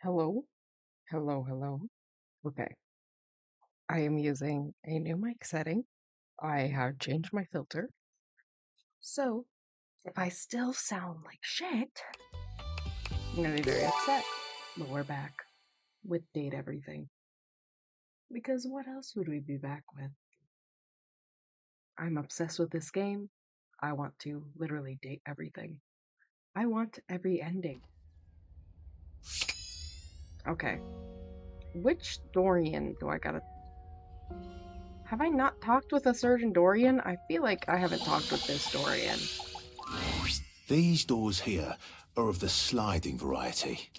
Hello? Hello, hello. Okay. I am using a new mic setting. I have changed my filter. So, if I still sound like shit, I'm gonna be very upset. But we're back with Date Everything. Because what else would we be back with? I'm obsessed with this game. I want to literally date everything. I want every ending. Okay. Which Dorian do I gotta... Have I not talked with a certain Dorian? I feel like I haven't talked with this Dorian. These doors here are of the sliding variety.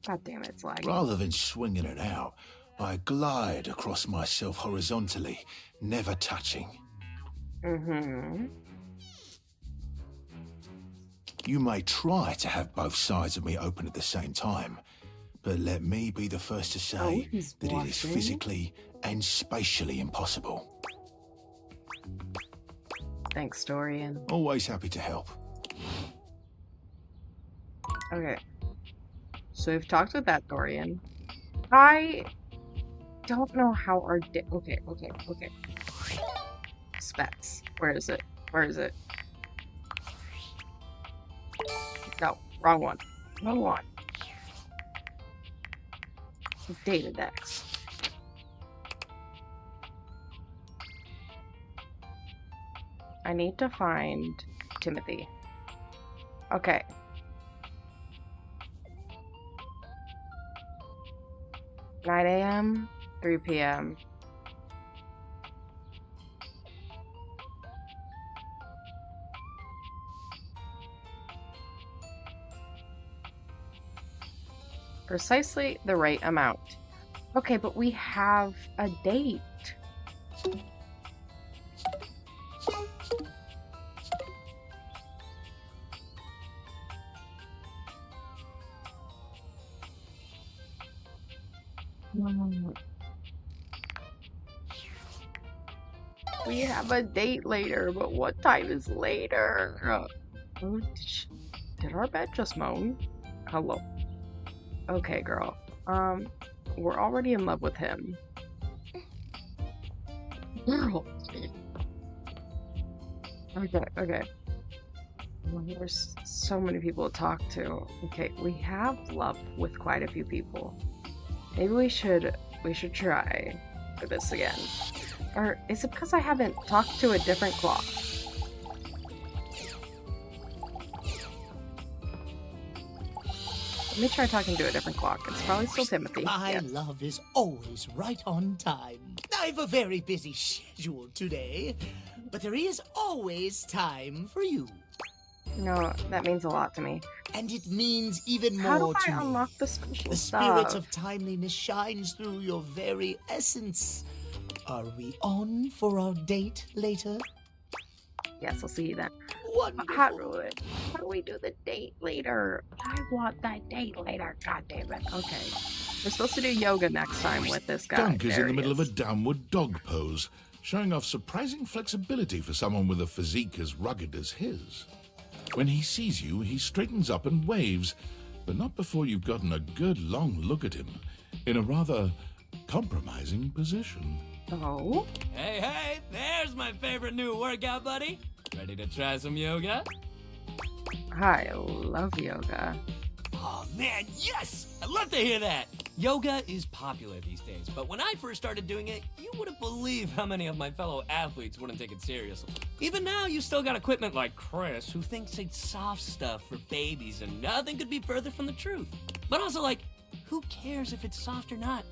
God damn it, it's lagging. Rather than swinging it out, I glide across myself horizontally, never touching. Mm-hmm. You may try to have both sides of me open at the same time, but let me be the first to say that it is physically and spatially impossible. Thanks, Dorian. Always happy to help. Okay. So we've talked with that Dorian. I don't know how our okay. Specs. Where is it? Where is it? No, wrong one. Wrong one. Data decks. I need to find Timothy. Okay. Nine a.m., 3 p.m. Precisely the right amount. Okay, but we have a date. We have a date later, but what time is later? Did our bed just moan? Hello. Okay, girl. We're already in love with him. Girl. Okay. Well, there's so many people to talk to. Okay, we have love with quite a few people. Maybe we should try for this again. Or is it because I haven't talked to a different clock? Let me try talking to a different clock. It's probably still Timothy. My love is always right on time. I've a very busy schedule today, but there is always time for you. No, that means a lot to me. And it means even How more do to I me. unlock the special The stuff? spirit of timeliness shines through your very essence. Are we on for our date later? Yes, I'll see you then. Wonderful. How do we do the date later? I want that date later. God damn it. Okay. We're supposed to do yoga next time with this guy. Dunk is There in the he middle of a downward dog pose, showing off surprising flexibility for someone with a physique as rugged as his. When he sees you, he straightens up and waves, but not before you've gotten a good long look at him, in a rather compromising position. Oh? Hey, there's my favorite new workout buddy. Ready to try some yoga? I love yoga. Oh man, yes! I'd love to hear that! Yoga is popular these days, but when I first started doing it, you wouldn't believe how many of my fellow athletes wouldn't take it seriously. Even now, you still got equipment like Chris, who thinks it's soft stuff for babies, and nothing could be further from the truth. But also, like, who cares if it's soft or not?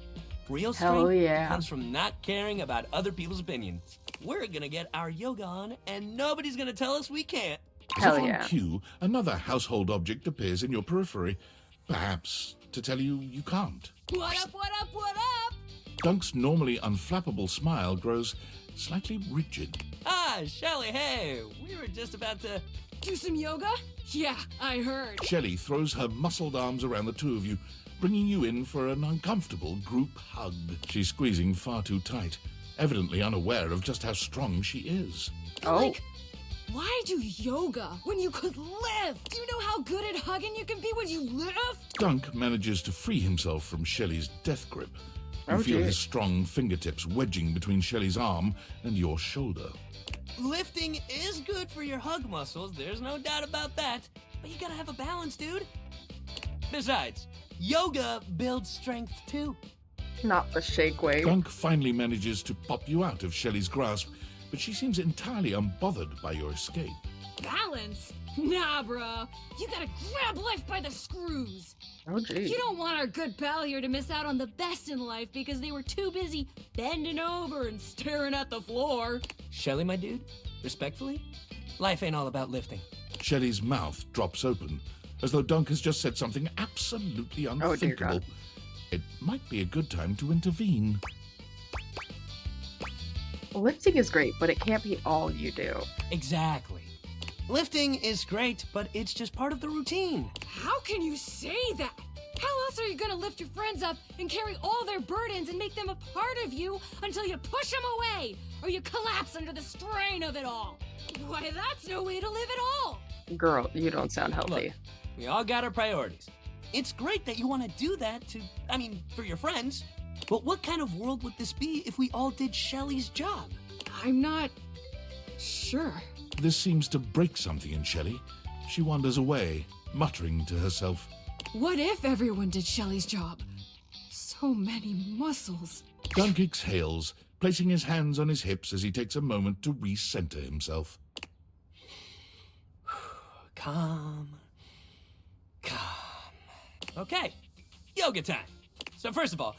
Real strength comes from not caring about other people's opinions. We're gonna get our yoga on, and nobody's gonna tell us we can't. As if on cue, another household object appears in your periphery, perhaps to tell you you can't. What up? Dunk's normally unflappable smile grows slightly rigid. Ah, Shelly, hey, we were just about to... Do some yoga? Yeah, I heard. Shelley throws her muscled arms around the two of you, bringing you in for an uncomfortable group hug. She's squeezing far too tight, evidently unaware of just how strong she is. Like, Why do yoga when you could lift? Do you know how good at hugging you can be when you lift? Dunk manages to free himself from Shelley's death grip. You feel his strong fingertips wedging between Shelley's arm and your shoulder. Lifting is good for your hug muscles, there's no doubt about that. But you gotta have a balance, dude. Besides, yoga builds strength too. Not the shake way. Dunk finally manages to pop you out of Shelley's grasp, but she seems entirely unbothered by your escape. Balance? Nah, bro. You gotta grab life by the screws. Oh, geez. You don't want our good pal here to miss out on the best in life because they were too busy bending over and staring at the floor. Shelley, my dude, respectfully, life ain't all about lifting. Shelley's mouth drops open, as though Dunk has just said something absolutely Oh, dear unthinkable. God. It might be a good time to intervene. Lifting is great, but it can't be all you do. Exactly. Lifting is great, but it's just part of the routine. How can you say that? How else are you gonna lift your friends up and carry all their burdens and make them a part of you until you push them away or you collapse under the strain of it all? Why, that's no way to live at all. Girl, you don't sound healthy. Look, we all got our priorities. It's great that you want to do that for your friends. But what kind of world would this be if we all did Shelley's job? I'm not sure. This seems to break something in Shelley. She wanders away, muttering to herself. What if everyone did Shelley's job? So many muscles. Dunk exhales, placing his hands on his hips as he takes a moment to recenter himself. Calm. Okay, yoga time. So first of all,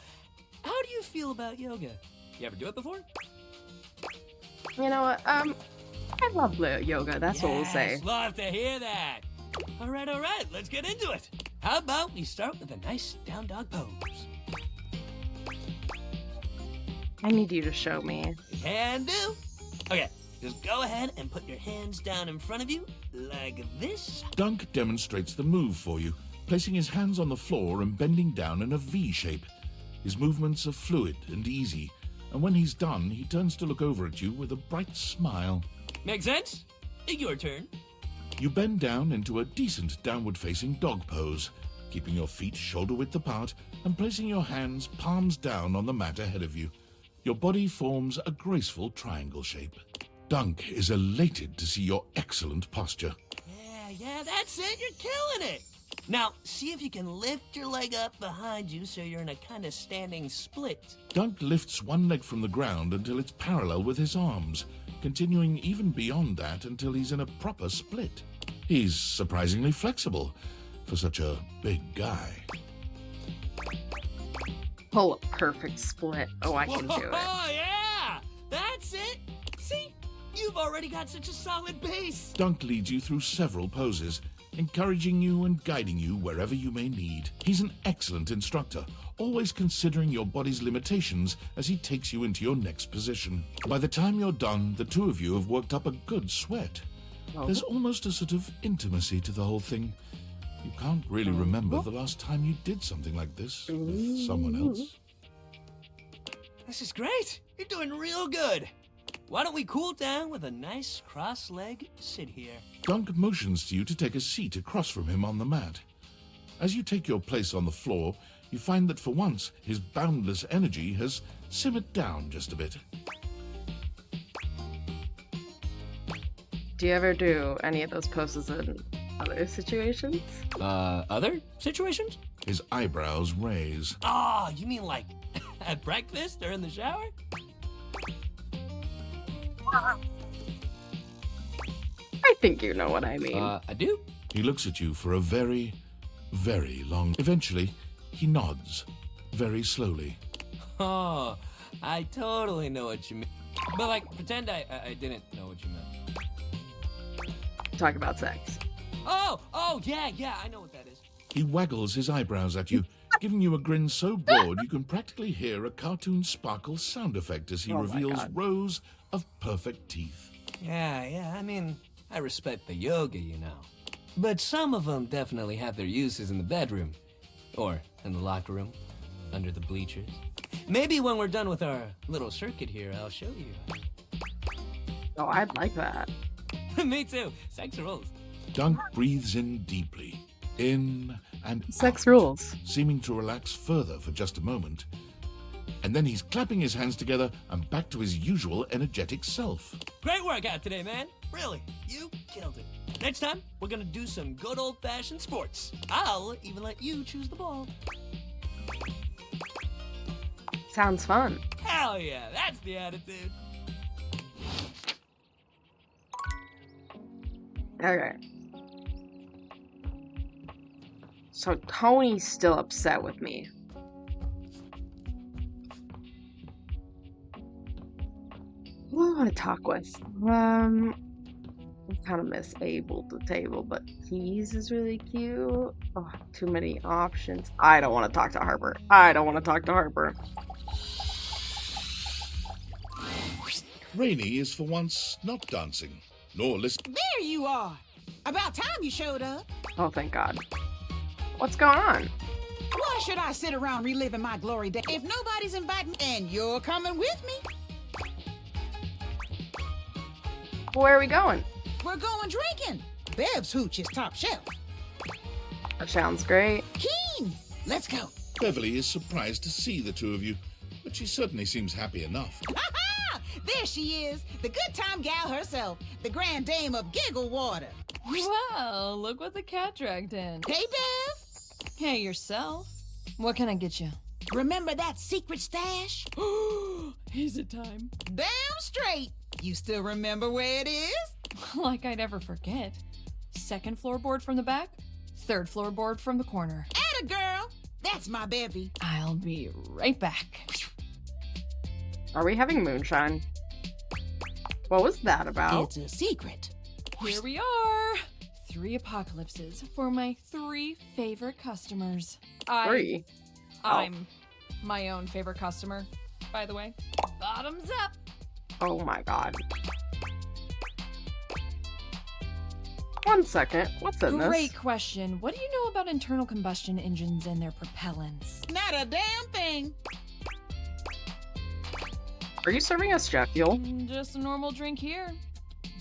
how do you feel about yoga? You ever do it before? You know what? I love yoga. That's what we'll say. Yes, love to hear that. All right, let's get into it. How about we start with a nice down dog pose? I need you to show me. Can do. Okay, just go ahead and put your hands down in front of you like this. Dunk demonstrates the move for you, placing his hands on the floor and bending down in a V shape. His movements are fluid and easy, and when he's done, he turns to look over at you with a bright smile. Make sense? Your turn. You bend down into a decent downward-facing dog pose, keeping your feet shoulder-width apart and placing your hands palms down on the mat ahead of you. Your body forms a graceful triangle shape. Dunk is elated to see your excellent posture. Yeah, that's it. You're killing it. Now, see if you can lift your leg up behind you so you're in a kind of standing split. Dunk lifts one leg from the ground until it's parallel with his arms, continuing even beyond that until he's in a proper split. He's surprisingly flexible for such a big guy. Pull a perfect split. Oh, I can do it. Oh, yeah! That's it! See? You've already got such a solid base. Dunk leads you through several poses, encouraging you and guiding you wherever you may need. He's an excellent instructor, always considering your body's limitations as he takes you into your next position. By the time you're done, the two of you have worked up a good sweat. There's almost a sort of intimacy to the whole thing. You can't really remember the last time you did something like this with someone else. This is great. You're doing real good. Why don't we cool down with a nice cross-leg sit here? Dunk motions to you to take a seat across from him on the mat. As you take your place on the floor, you find that for once his boundless energy has simmered down just a bit. Do you ever do any of those poses in other situations? Other situations? His eyebrows raise. Oh, you mean like at breakfast or in the shower? I think you know what I mean. I do. He looks at you for a very, very long... Eventually, he nods, very slowly. Oh, I totally know what you mean. But like, pretend I didn't know what you meant. Talk about sex. Oh, yeah, I know what that is. He waggles his eyebrows at you, giving you a grin so broad you can practically hear a cartoon sparkle sound effect as he Oh my reveals God. rows of perfect teeth. Yeah, I mean, I respect the yoga, you know. But some of them definitely have their uses in the bedroom. Or in the locker room, under the bleachers. Maybe when we're done with our little circuit here, I'll show you. Oh, I'd like that. Me too. Sex rules. Dunk breathes in deeply, in and Sex out, rules. seeming to relax further for just a moment. And then he's clapping his hands together and back to his usual energetic self. Great workout today, man. Really, you killed it. Next time, we're gonna do some good old-fashioned sports. I'll even let you choose the ball. Sounds fun. Hell yeah, that's the attitude. Okay. So Tony's still upset with me. Who do I want to talk with? I kind of miss Abel to table, but Keys is really cute. Oh, too many options. I don't want to talk to Harper. Rainey is for once not dancing, nor listening. There you are. About time you showed up. Oh, thank God. What's going on? Why should I sit around reliving my glory days if nobody's inviting me and you're coming with me? Where are we going? We're going drinking. Bev's hooch is top shelf. That sounds great. Keen, let's go. Beverly is surprised to see the two of you, but she certainly seems happy enough. Ha-ha! There she is, the good time gal herself, the grand dame of Giggle Water. Wow, look what the cat dragged in. Hey, Bev. Hey, yourself. What can I get you? Remember that secret stash? Is it time? Damn straight. You still remember where it is? Like I'd ever forget. Second floorboard from the back, third floorboard from the corner. Atta girl. That's my Bevy. I'll be right back. Are we having moonshine? What was that about? It's a secret. Here we are. 3 apocalypses for my 3 favorite customers. 3? I'm my own favorite customer, by the way. Bottoms up. Oh my God. 1 second. What's in this? Great question. What do you know about internal combustion engines and their propellants? Not a damn thing. Are you serving us jet fuel? Just a normal drink here.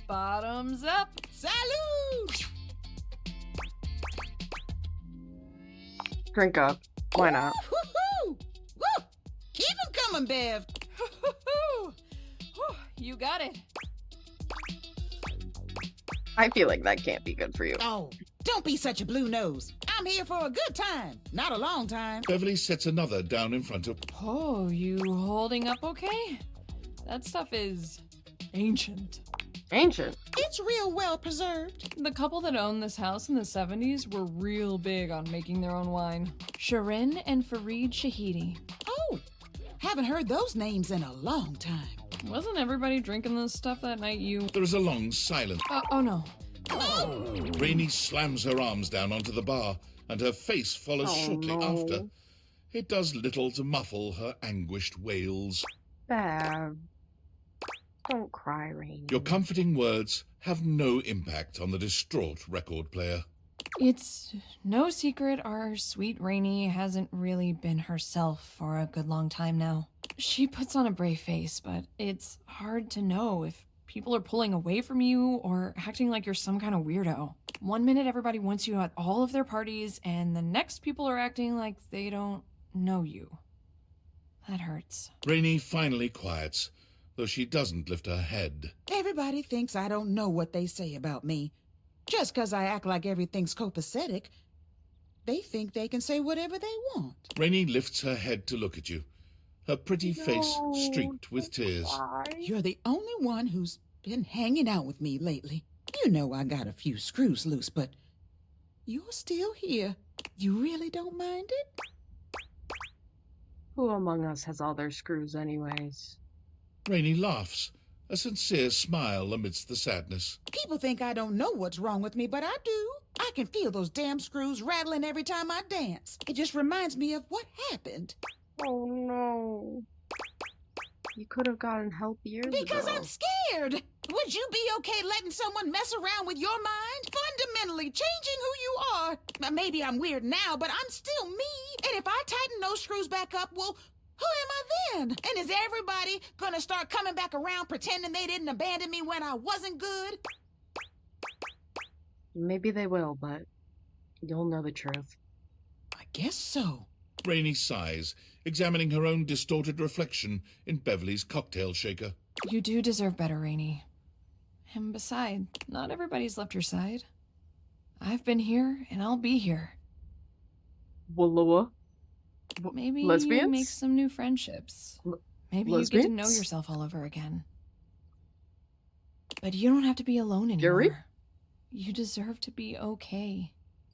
Bottoms up. Salute! Drink up. Why not? Woo-hoo! Woo! Keep 'em coming, Bev. You got it. I feel like that can't be good for you. Oh, don't be such a blue nose. I'm here for a good time, not a long time. Beverly sets another down in front of... Oh, you holding up okay? That stuff is ancient. Ancient. It's real well preserved. The couple that owned this house in the 70s were real big on making their own wine. Sharin and Fareed Shahidi. Oh, haven't heard those names in a long time. Wasn't everybody drinking this stuff that night you... There is a long silence. Oh no. Rainey slams her arms down onto the bar, and her face follows shortly no. after. It does little to muffle her anguished wails. Bev. Don't cry, Rainy. Your comforting words have no impact on the distraught record player. It's no secret our sweet Rainey hasn't really been herself for a good long time now. She puts on a brave face, but it's hard to know if people are pulling away from you or acting like you're some kind of weirdo. One minute everybody wants you at all of their parties, and the next people are acting like they don't know you. That hurts. Rainey finally quiets, though she doesn't lift her head. Everybody thinks I don't know what they say about me. Just 'cause I act like everything's copacetic, they think they can say whatever they want. Rainey lifts her head to look at you, her pretty face streaked with tears. You're the only one who's been hanging out with me lately. You know I got a few screws loose, but you're still here. You really don't mind it? Who among us has all their screws anyways? Rainey laughs, a sincere smile amidst the sadness. People think I don't know what's wrong with me, but I do. I can feel those damn screws rattling every time I dance. It just reminds me of what happened. Oh no. You could have gotten help years Because ago. I'm scared. Would you be okay letting someone mess around with your mind? Fundamentally changing who you are. Maybe I'm weird now, but I'm still me. And if I tighten those screws back up, well, who am I then? And is everybody gonna start coming back around pretending they didn't abandon me when I wasn't good? Maybe they will, but you'll know the truth. I guess so. Rainey sighs, examining her own distorted reflection in Beverly's cocktail shaker. You do deserve better, Rainey. And besides, not everybody's left your side. I've been here, and I'll be here. Walla. Maybe Lesbians? you make some new friendships. Maybe you get to know yourself all over again. But you don't have to be alone anymore. Yuri? You deserve to be okay.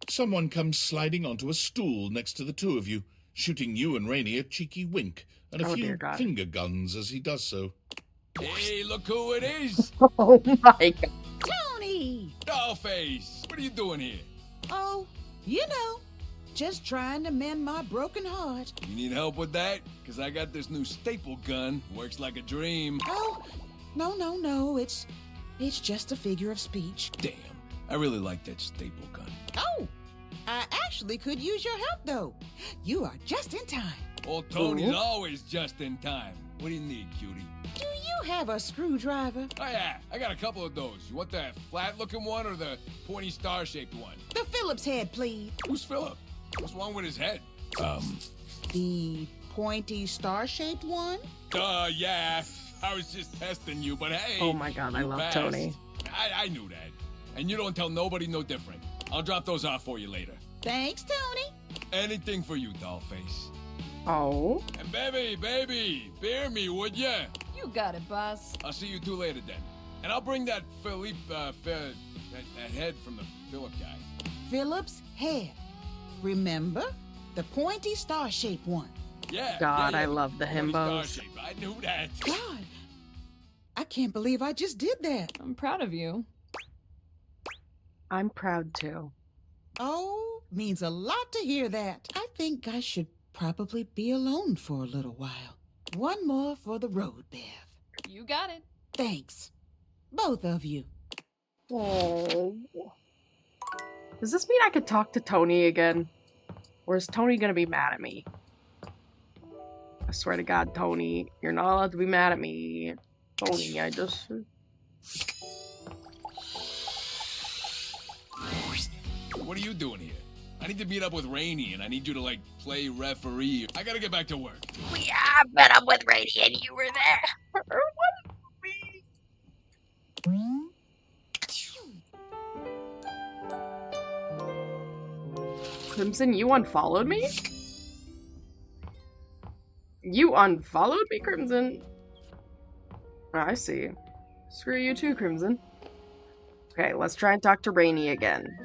Someone comes sliding onto a stool next to the two of you, shooting you and Rainey a cheeky wink and a few finger guns as he does so. Hey, look who it is! Oh my god. Tony! Dollface! What are you doing here? Oh, you know, just trying to mend my broken heart. You need help with that? Because I got this new staple gun. Works like a dream. Oh, no. It's just a figure of speech. Damn, I really like that staple gun. Oh, I actually could use your help, though. You are just in time. Old Tony's always just in time. What do you need, cutie? Do you have a screwdriver? Oh, yeah, I got a couple of those. You want the flat-looking one or the pointy star-shaped one? The Phillips head, please. Who's Philip? What's wrong with his head? The pointy star-shaped one? Yeah. I was just testing you, but hey. Oh my god, I love passed. Tony. I knew that. And you don't tell nobody no different. I'll drop those off for you later. Thanks, Tony. Anything for you, dollface. Oh. And baby, bear me, would ya? You got it, boss. I'll see you two later then. And I'll bring that Philippe, that head from the Philip guy. Phillips head. Remember? The pointy star-shaped one. Yeah. God, yeah, I love the pointy himbos. star-shaped. I knew that. God, I can't believe I just did that. I'm proud of you. I'm proud too. Oh, means a lot to hear that. I think I should probably be alone for a little while. One more for the road, Bev. You got it. Thanks. Both of you. Oh. Does this mean I could talk to Tony again? Or is Tony gonna be mad at me? I swear to God, Tony, you're not allowed to be mad at me. Tony, I just... What are you doing here? I need to meet up with Rainey, and I need you to, like, play referee. I gotta get back to work. Yeah, I met up with Rainey and you were there. Crimson, you unfollowed me? You unfollowed me, Crimson? Oh, I see. Screw you too, Crimson. Okay, let's try and talk to Rainey again.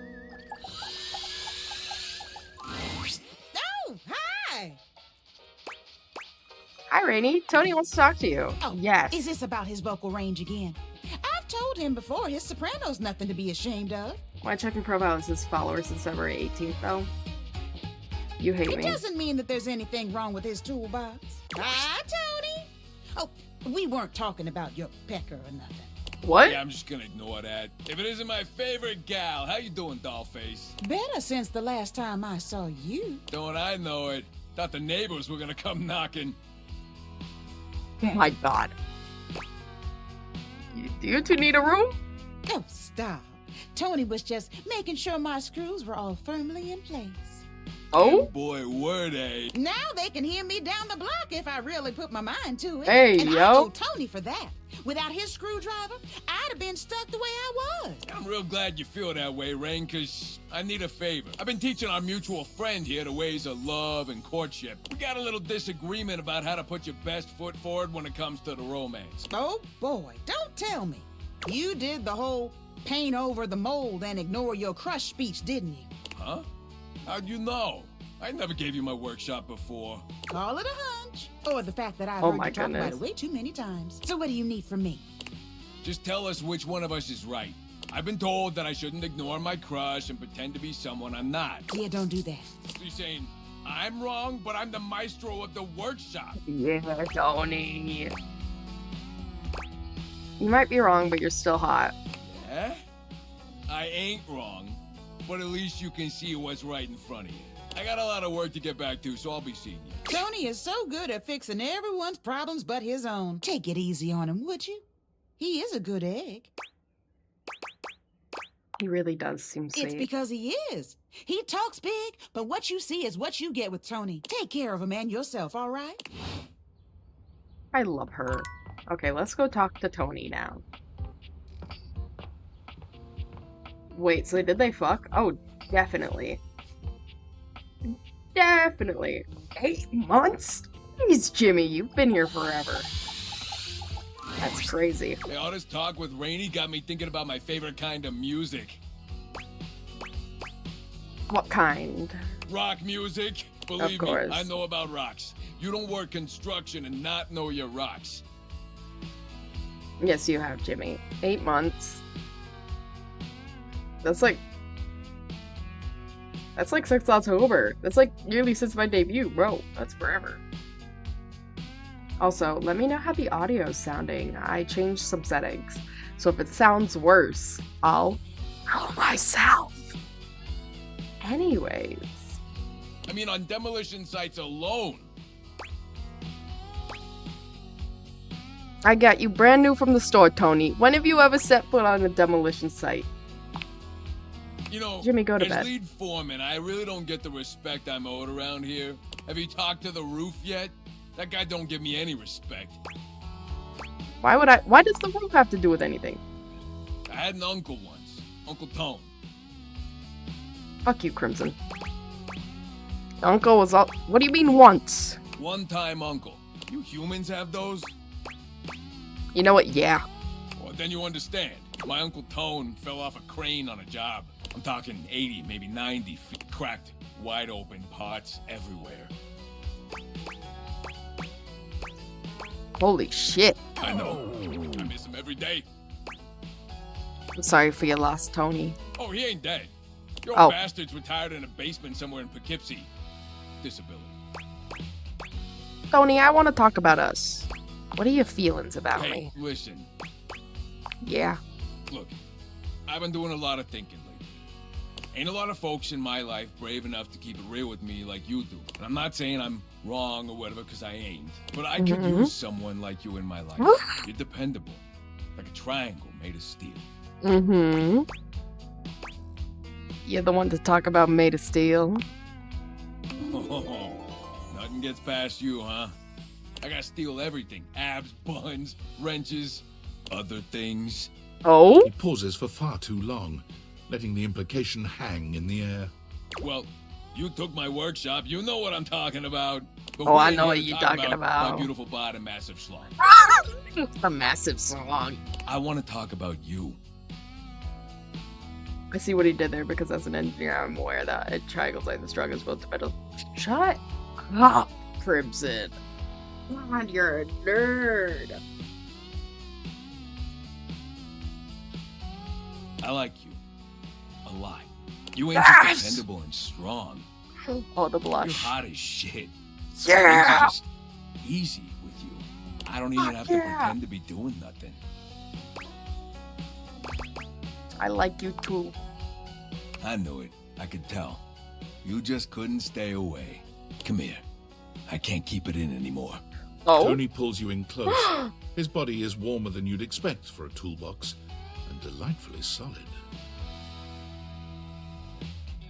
Oh, hi! Hi, Rainey. Tony wants to talk to you. Oh, yes. Is this about his vocal range again? I've told him before his soprano's nothing to be ashamed of. My checking profile says followers since February 18th, though. You hate It me. doesn't mean that there's anything wrong with his toolbox. Hi, Tony! Oh, we weren't talking about your pecker or nothing. What? Yeah, I'm just gonna ignore that. If it isn't my favorite gal, how you doing, dollface? Better since the last time I saw you. Don't I know it? Thought the neighbors were gonna come knocking. Oh my god. Do you two need a room? Oh, stop. Tony was just making sure my screws were all firmly in place. Oh? Boy, were they. Now they can hear me down the block if I really put my mind to it. Hey, and yo. I owe Tony for that. Without his screwdriver, I'd have been stuck the way I was. I'm real glad you feel that way, Rain, because I need a favor. I've been teaching our mutual friend here the ways of love and courtship. We got a little disagreement about how to put your best foot forward when it comes to the romance. Oh, boy, don't tell me. You did the whole paint over the mold and ignore your crush speech, didn't you? Huh? How'd you know? I never gave you my workshop before. Call it a hunch. Or the fact that I've Oh heard my you talk about goodness. it way too many times. So what do you need from me? Just tell us which one of us is right. I've been told that I shouldn't ignore my crush and pretend to be someone I'm not. Yeah, don't do that. So you're saying I'm wrong, but I'm the maestro of the workshop. Yeah, Tony. You might be wrong, but you're still hot. Yeah? I ain't wrong, but at least you can see what's right in front of you. I got a lot of work to get back to, so I'll be seeing you. Tony is so good at fixing everyone's problems but his own. Take it easy on him, would you? He is a good egg. He really does seem sweet. It's because he is. He talks big, but what you see is what you get with Tony. Take care of him and yourself, all right? I love her. Okay, let's go talk to Tony now. Wait, so did they fuck? Oh, definitely. Definitely. 8 months? Jeez, Jimmy, you've been here forever. That's crazy. Hey, all this talk with Rainey got me thinking about my favorite kind of music. What kind? Rock music. Believe Of course. me, I know about rocks. You don't work construction and not know your rocks. Yes, you have, Jimmy. 8 months. That's like since October. That's like nearly since my debut, bro. That's forever. Also, let me know how the audio's sounding. I changed some settings. So if it sounds worse, I'll tell myself. Anyways. I mean, on demolition sites alone. I got you brand new from the store, Tony. When have you ever set foot on a demolition site? You know, Jimmy, go to as bed. lead foreman, I really don't get the respect I'm owed around here. Have you talked to the roof yet? That guy don't give me any respect. Why does the roof have to do with anything? I had an uncle once, Uncle Tone. Fuck you, Crimson. Uncle was all. What do you mean once? One-time uncle. You humans have those? You know what? Yeah. Well, then you understand. My Uncle Tone fell off a crane on a job. I'm talking 80, maybe 90 feet. Cracked, wide open, parts everywhere. Holy shit. I know. I miss him every day. I'm sorry for your loss, Tony. Oh, he ain't dead. Your Oh. bastard's retired in a basement somewhere in Poughkeepsie. Disability. Tony, I want to talk about us. What are your feelings about Hey, me? listen. Yeah. Look, I've been doing a lot of thinking lately. Ain't a lot of folks in my life brave enough to keep it real with me like you do. And I'm not saying I'm wrong or whatever, because I ain't. But I could use someone like you in my life. You're dependable. Like a triangle made of steel. Mm-hmm. You're the one to talk about made of steel. Nothing gets past you, huh? I gotta steal everything. Abs, buns, wrenches, other things. Oh? He pauses for far too long, letting the implication hang in the air. Well, you took my workshop. You know what I'm talking about. But Oh, we I ain't know here what to you're talk talking about. My beautiful body, massive schlong. A massive song. I want to talk about you. I see what he did there because as an engineer, I'm aware that at triangles like the strongest will depend. Shut up, Crimson. God, you're a nerd. I like you. A lot. You ain't just dependable and strong. Oh, the You're blush. hot as shit. Yeah. Things are just easy with you. I don't even have to yeah. pretend to be doing nothing. I like you too. I knew it. I could tell. You just couldn't stay away. Come here. I can't keep it in anymore. Oh? Tony pulls you in close. His body is warmer than you'd expect for a toolbox, and delightfully solid.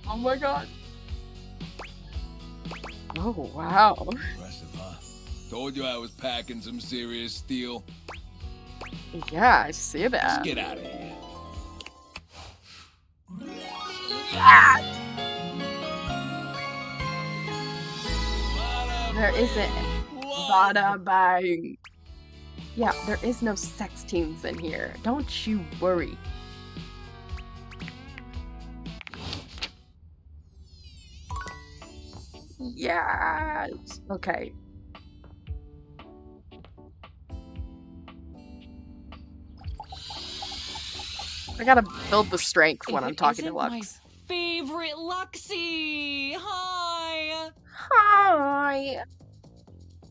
Oh my god. Oh, wow. Impressive, huh? Told you I was packing some serious steel. Yeah, I see Let's that. get out of here. There isn't. Bada bang. Yeah, there is no sex teams in here. Don't you worry. Yes. Okay. I gotta build the strength when If I'm it talking to isn't my Lux. favorite Luxie! Hi! Hi.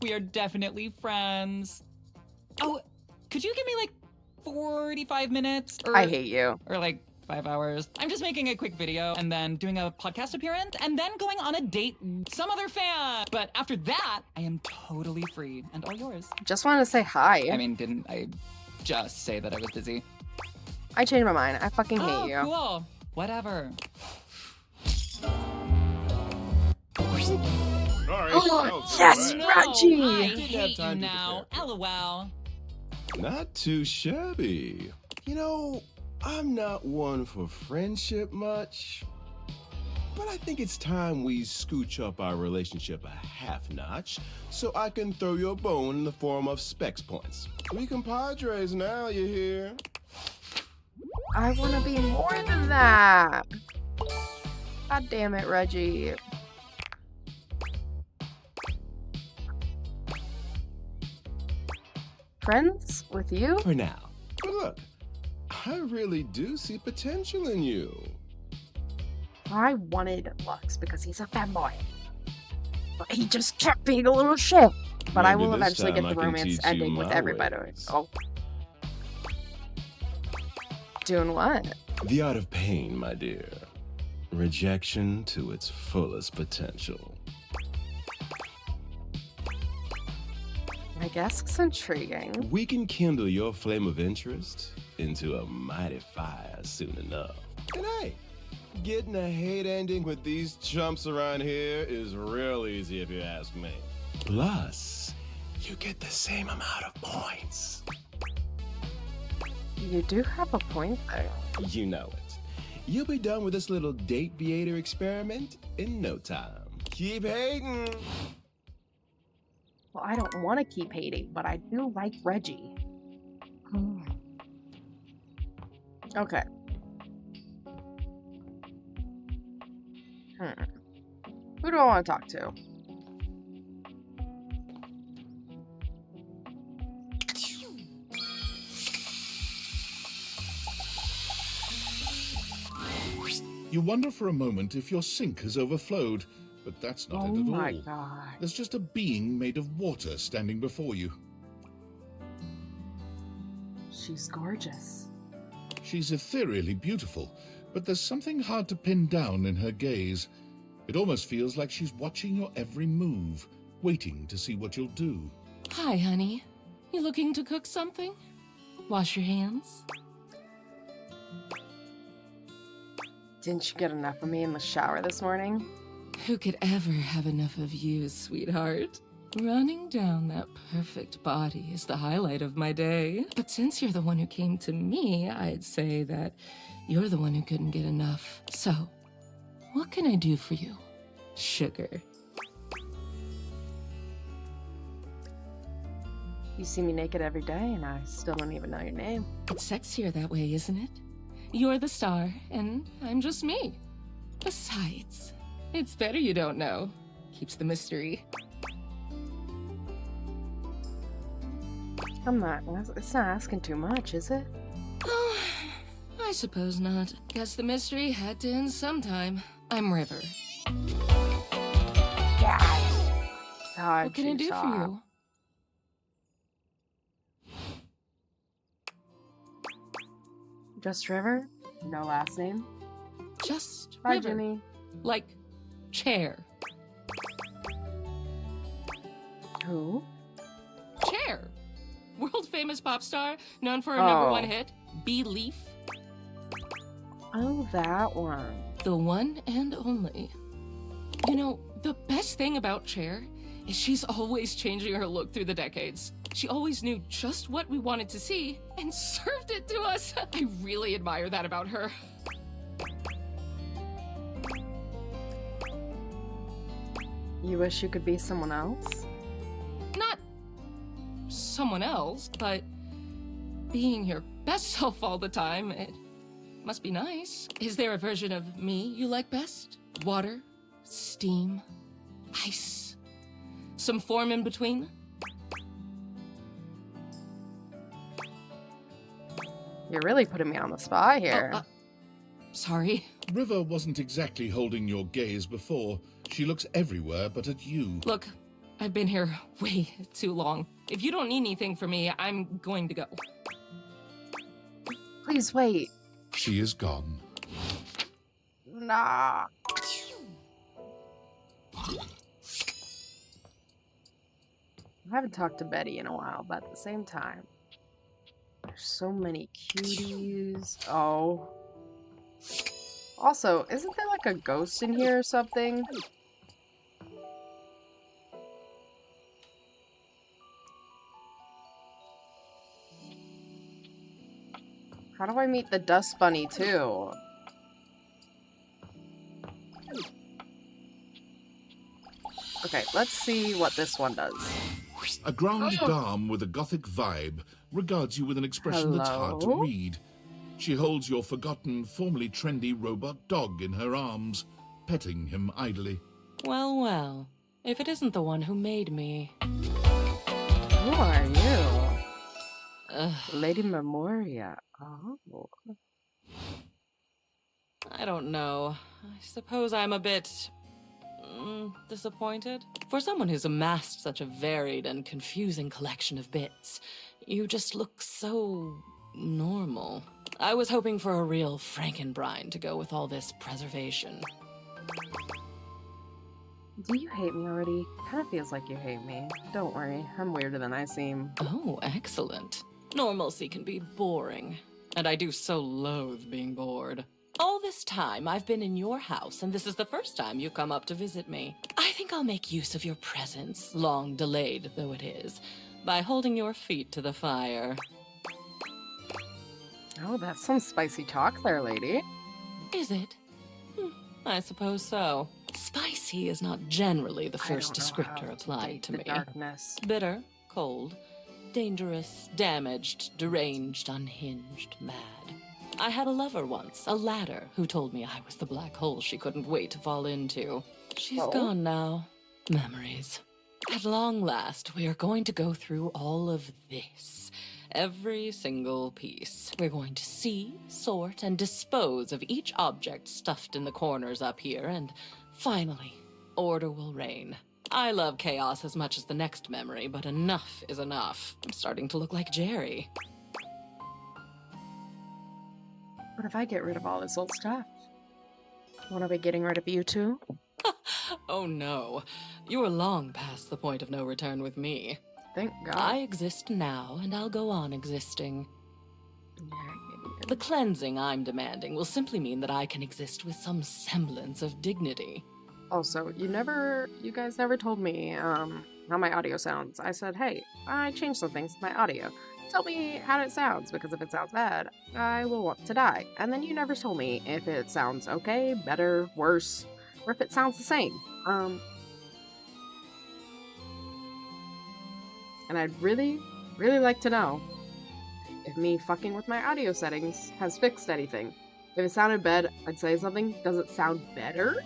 We are definitely friends. Oh, could you give me like 45 minutes? Or, I hate you. Or like 5 hours. I'm just making a quick video and then doing a podcast appearance and then going on a date with some other fan. But after that, I am totally free and all yours. Just wanted to say hi. I mean, didn't I just say that I was busy? I changed my mind. I fucking hate you. Cool. Whatever. Sorry. Oh, yes, No, Reggie! I hate you now. LOL. Not too shabby. You know, I'm not one for friendship much, but I think it's time we scooch up our relationship a half notch so I can throw you a bone in the form of specs points. We compadres now, you hear? I want to be more than that. God damn it, Reggie. Friends with you? For now. But look, I really do see potential in you. I wanted Lux because he's a fanboy. But he just kept being a little shit. But I Maybe will this eventually get time the I can romance teach you ending with my everybody. ways. Oh. Doing what? The art of pain, my dear. Rejection to its fullest potential. I guess it's intriguing. We can kindle your flame of interest into a mighty fire soon enough. And hey, getting a hate ending with these chumps around here is real easy if you ask me. Plus, you get the same amount of points. You do have a point there. You know it. You'll be done with this little date beater experiment in no time. Keep hating. Well, I don't want to keep hating, but I do like Reggie. Okay. Who do I want to talk to? You wonder for a moment if your sink has overflowed, but that's not it at all. Oh my god. There's just a being made of water standing before you. She's gorgeous. She's ethereally beautiful, but there's something hard to pin down in her gaze. It almost feels like she's watching your every move, waiting to see what you'll do. Hi, honey. You looking to cook something? Wash your hands? Didn't you get enough of me in the shower this morning? Who could ever have enough of you, sweetheart? Running down that perfect body is the highlight of my day. But since you're the one who came to me, I'd say that you're the one who couldn't get enough. So, what can I do for you, sugar? You see me naked every day and I still don't even know your name. It's sexier that way, isn't it? You're the star, and I'm just me. Besides, it's better you don't know. Keeps the mystery. It's not asking too much, is it? Oh, I suppose not. Guess the mystery had to end sometime. I'm River. Yes. What can I do for you? Just River? No last name? Just Bye, River. Jimmy. Like chair. Who? Chair. World famous pop star, known for her #1 hit, Belief. Oh, that one. The one and only. You know, the best thing about Cher is she's always changing her look through the decades. She always knew just what we wanted to see and served it to us. I really admire that about her. You wish you could be someone else? Not someone else, but being your best self all the time, it must be nice. Is there a version of me you like best? Water? Steam? Ice? Some form in between? You're really putting me on the spot here. Sorry. River wasn't exactly holding your gaze before. She looks everywhere but at you. Look, I've been here way too long. If you don't need anything from me, I'm going to go. Please wait. She is gone. Nah. I haven't talked to Betty in a while, but at the same time, So many cuties. Oh. Also, isn't there like a ghost in here or something? How do I meet the dust bunny too? Okay, let's see what this one does. A grand dame with a gothic vibe regards you with an expression that's hard to Hello? read. She holds your forgotten, formerly trendy robot dog in her arms, petting him idly. Well, well. If it isn't the one who made me. Who are you? Ugh. Lady Memoria. Oh. I don't know. I suppose I'm a bit... disappointed? For someone who's amassed such a varied and confusing collection of bits, you just look so... normal. I was hoping for a real Frankenbrine to go with all this preservation. Do you hate me already? Kinda feels like you hate me. Don't worry, I'm weirder than I seem. Oh, excellent. Normalcy can be boring, and I do so loathe being bored. All this time, I've been in your house, and this is the first time you come up to visit me. I think I'll make use of your presence, long delayed though it is, by holding your feet to the fire. Oh, that's some spicy talk there, lady. Is it? I suppose so. Spicy is not generally the first descriptor applied to me. Darkness. Bitter, cold, dangerous, damaged, deranged, unhinged, mad. I had a lover once, a ladder, who told me I was the black hole she couldn't wait to fall into. She's gone now. Memories. At long last, we are going to go through all of this. Every single piece. We're going to see, sort, and dispose of each object stuffed in the corners up here, and finally, order will reign. I love chaos as much as the next memory, but enough is enough. I'm starting to look like Jerry. What if I get rid of all this old stuff? What are we getting rid of you too? Oh no. You are long past the point of no return with me. Thank God. I exist now, and I'll go on existing. The cleansing I'm demanding will simply mean that I can exist with some semblance of dignity. Also, you guys never told me how my audio sounds. I said, hey, I changed some things to my audio. Tell me how it sounds, because if it sounds bad, I will want to die. And then you never told me if it sounds okay, better, worse, or if it sounds the same. And I'd really, really like to know if me fucking with my audio settings has fixed anything. If it sounded bad, I'd say something. Does it sound better?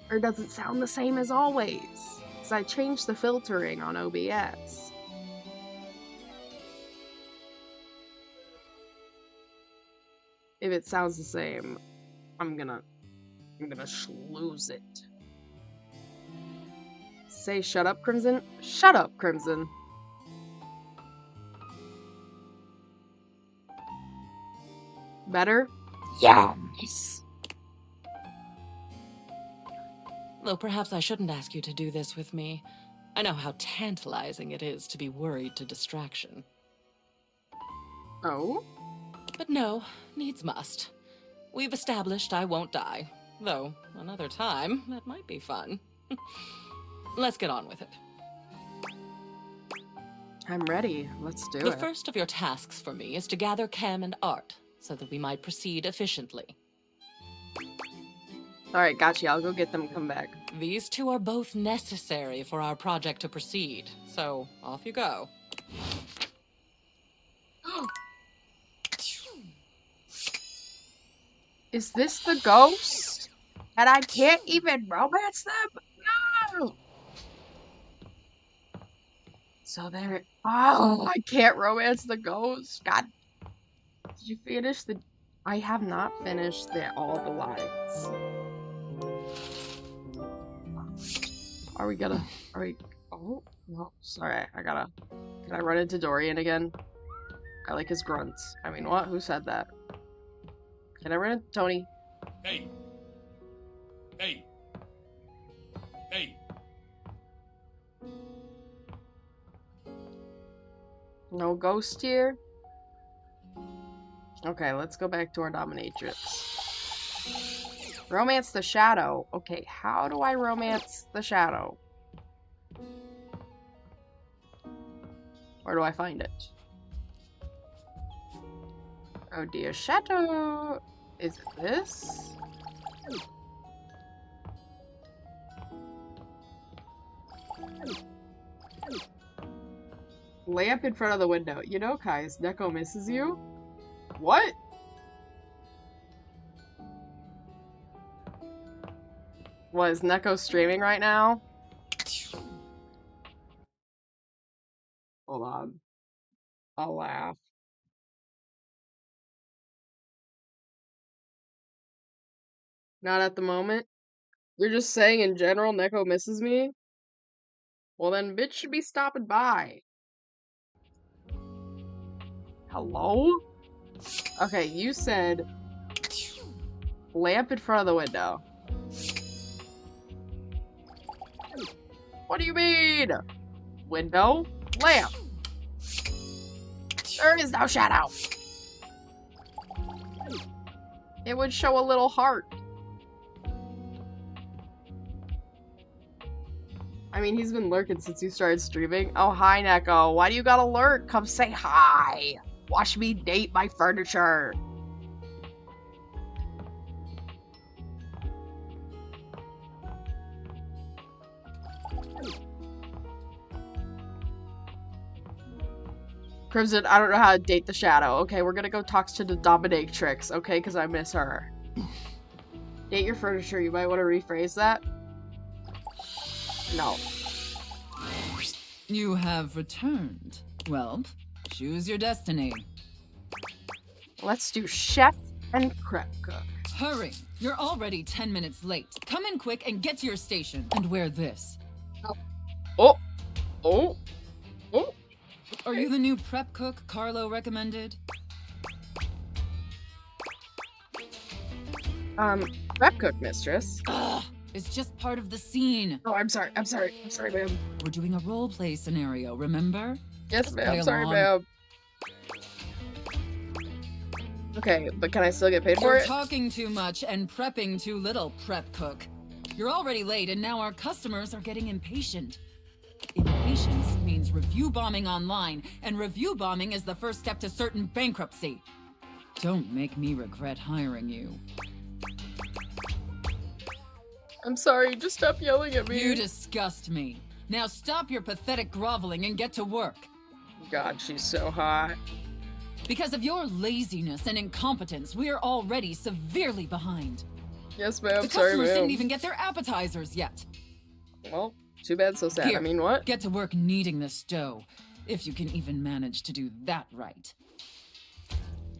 Or does it sound the same as always? Because I changed the filtering on OBS. If it sounds the same, I'm gonna schmooze it. Say shut up, Crimson. Shut up, Crimson. Better? Yes. Though perhaps I shouldn't ask you to do this with me. I know how tantalizing it is to be worried to distraction. Oh? But no, needs must. We've established I won't die. Though, another time, that might be fun. Let's get on with it. I'm ready. Let's do it. The first of your tasks for me is to gather Cam and Art, so that we might proceed efficiently. Alright, gotcha. I'll go get them and come back. These two are both necessary for our project to proceed, so off you go. Is this the ghost? And I can't even romance them? No! So there... Oh, I can't romance the ghost. God. Did you finish the... I have not finished all the lines. Are we... Oh, no. Sorry. Can I run into Dorian again? I like his grunts. I mean, what? Who said that? Can I run into Tony? Hey. Hey. Hey. No ghost here? Okay, let's go back to our dominatrix. Romance the shadow. Okay, how do I romance the shadow? Where do I find it? Oh dear, shadow. Is it this? Lay up in front of the window. You know, Kais, Neko misses you? What? What, is Neko streaming right now? Hold on. I'll laugh. Not at the moment? You're just saying in general Neko misses me? Well then, bitch should be stopping by. Hello? Okay, you said lamp in front of the window. What do you mean? Window, lamp. There is no shadow. It would show a little heart. I mean, he's been lurking since you started streaming. Oh, hi, Neko. Why do you gotta lurk? Come say hi. Watch me date my furniture. Crimson, I don't know how to date the shadow. Okay, we're gonna go talk to the dominatrix, okay? Because I miss her. Date your furniture. You might want to rephrase that. No. You have returned. Well, choose your destiny. Let's do chef and prep cook. Hurry! You're already 10 minutes late. Come in quick and get to your station. And wear this. Oh! Oh! Oh! Are you the new prep cook Carlo recommended? Prep cook, mistress. Ugh! It's just part of the scene. Oh, I'm sorry, ma'am. We're doing a role play scenario, remember? Yes, ma'am. Sorry, ma'am. Okay, but can I still get paid for You're it? talking too much and prepping too little, prep cook. You're already late and now our customers are getting impatient. Impatience means review bombing online, and review bombing is the first step to certain bankruptcy. Don't make me regret hiring you. I'm sorry, just stop yelling at me. You disgust me. Now stop your pathetic groveling and get to work. God, she's so hot. Because of your laziness and incompetence, we are already severely behind. Yes, ma'am. The Sorry, customers ma'am. didn't even get their appetizers yet. Well, too bad, so sad. Here, I mean, what? Get to work kneading this dough, if you can even manage to do that right.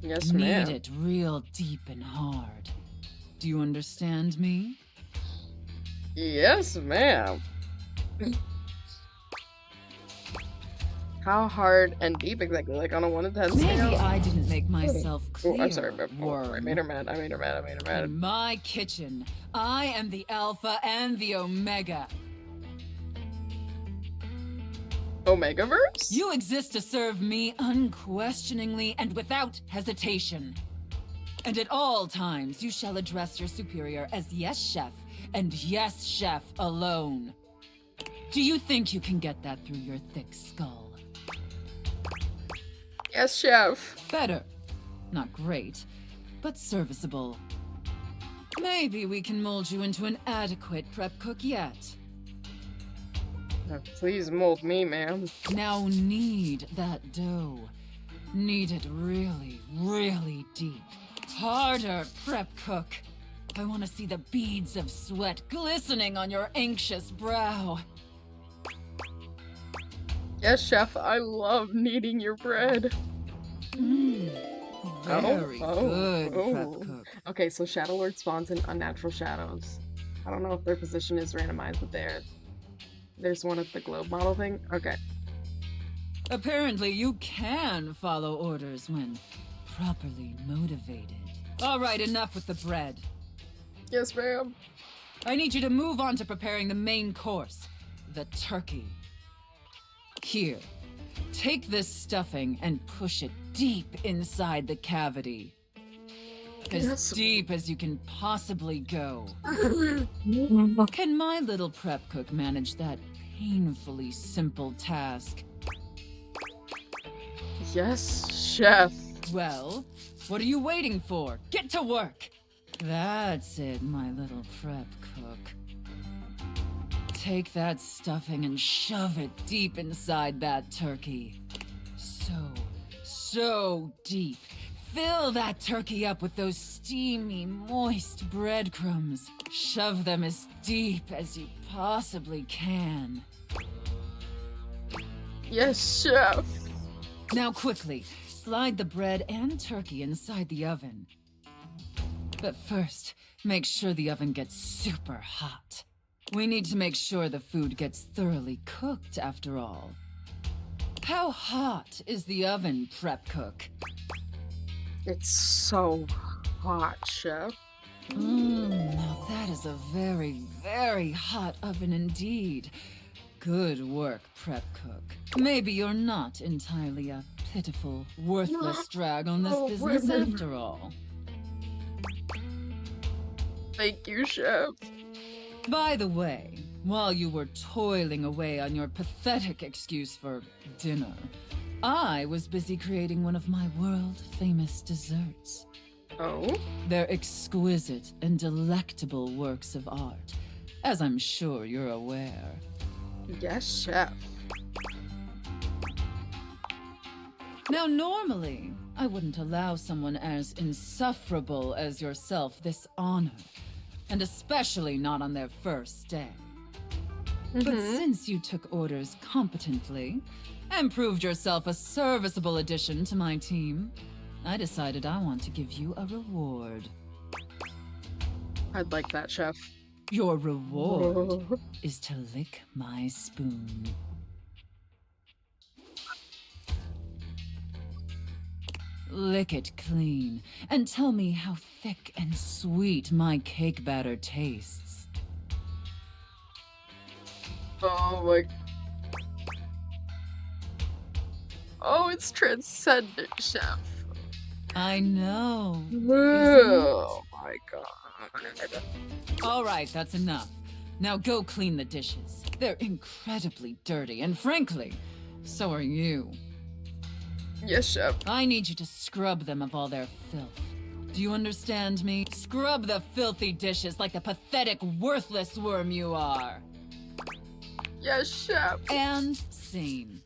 Yes, ma'am. Knead it real deep and hard. Do you understand me? Yes, ma'am. How hard and deep exactly? Like on a 1 to 10 Maybe scale? I didn't make myself clear. Oh, I'm sorry, ma'am. Oh, I worm. made her mad. I made her mad. In my kitchen, I am the Alpha and the Omega. Omegaverse? You exist to serve me unquestioningly and without hesitation. And at all times, you shall address your superior as yes, chef, and yes, chef alone. Do you think you can get that through your thick skull? Yes, chef. Better. Not great, but serviceable. Maybe we can mold you into an adequate prep cook yet. Please mold me, ma'am. Now knead that dough. Knead it really, really deep. Harder, prep cook. I want to see the beads of sweat glistening on your anxious brow. Yes, chef. I love kneading your bread. Very good, prep cook. Okay, so Shadow Lord spawns in unnatural shadows. I don't know if their position is randomized, but there's one at the globe model thing. Okay. Apparently you can follow orders when properly motivated. All right, enough with the bread. Yes, ma'am. I need you to move on to preparing the main course, the turkey. Here, Take this stuffing and push it deep inside the cavity. As deep as you can possibly go. Can my little prep cook manage that painfully simple task? Yes, chef. Well, what are you waiting for? Get to work! That's it, my little prep cook. Take that stuffing and shove it deep inside that turkey. So deep. Fill that turkey up with those steamy, moist breadcrumbs. Shove them as deep as you possibly can. Yes, chef. Now quickly, slide the bread and turkey inside the oven. But first, make sure the oven gets super hot. We need to make sure the food gets thoroughly cooked, after all. How hot is the oven, prep cook? It's so hot, chef. Now that is a very, very hot oven indeed. Good work, prep cook. Maybe you're not entirely a pitiful, worthless drag on this business after all. Thank you, chef. By the way, while you were toiling away on your pathetic excuse for dinner, I was busy creating one of my world-famous desserts. Oh? They're exquisite and delectable works of art, as I'm sure you're aware. Yes, chef. Now, normally, I wouldn't allow someone as insufferable as yourself this honor, and especially not on their first day. But since you took orders competently and proved yourself a serviceable addition to my team, I decided I want to give you a reward. I'd like that, chef. Your reward is to lick my spoon. Lick it clean and tell me how thick and sweet my cake batter tastes. Oh my... Oh, it's transcendent, chef. I know. Oh my god. All right, that's enough. Now go clean the dishes. They're incredibly dirty, and frankly, so are you. Yes, chef. I need you to scrub them of all their filth. Do you understand me? Scrub the filthy dishes like the pathetic, worthless worm you are. Yes, chef. And scene.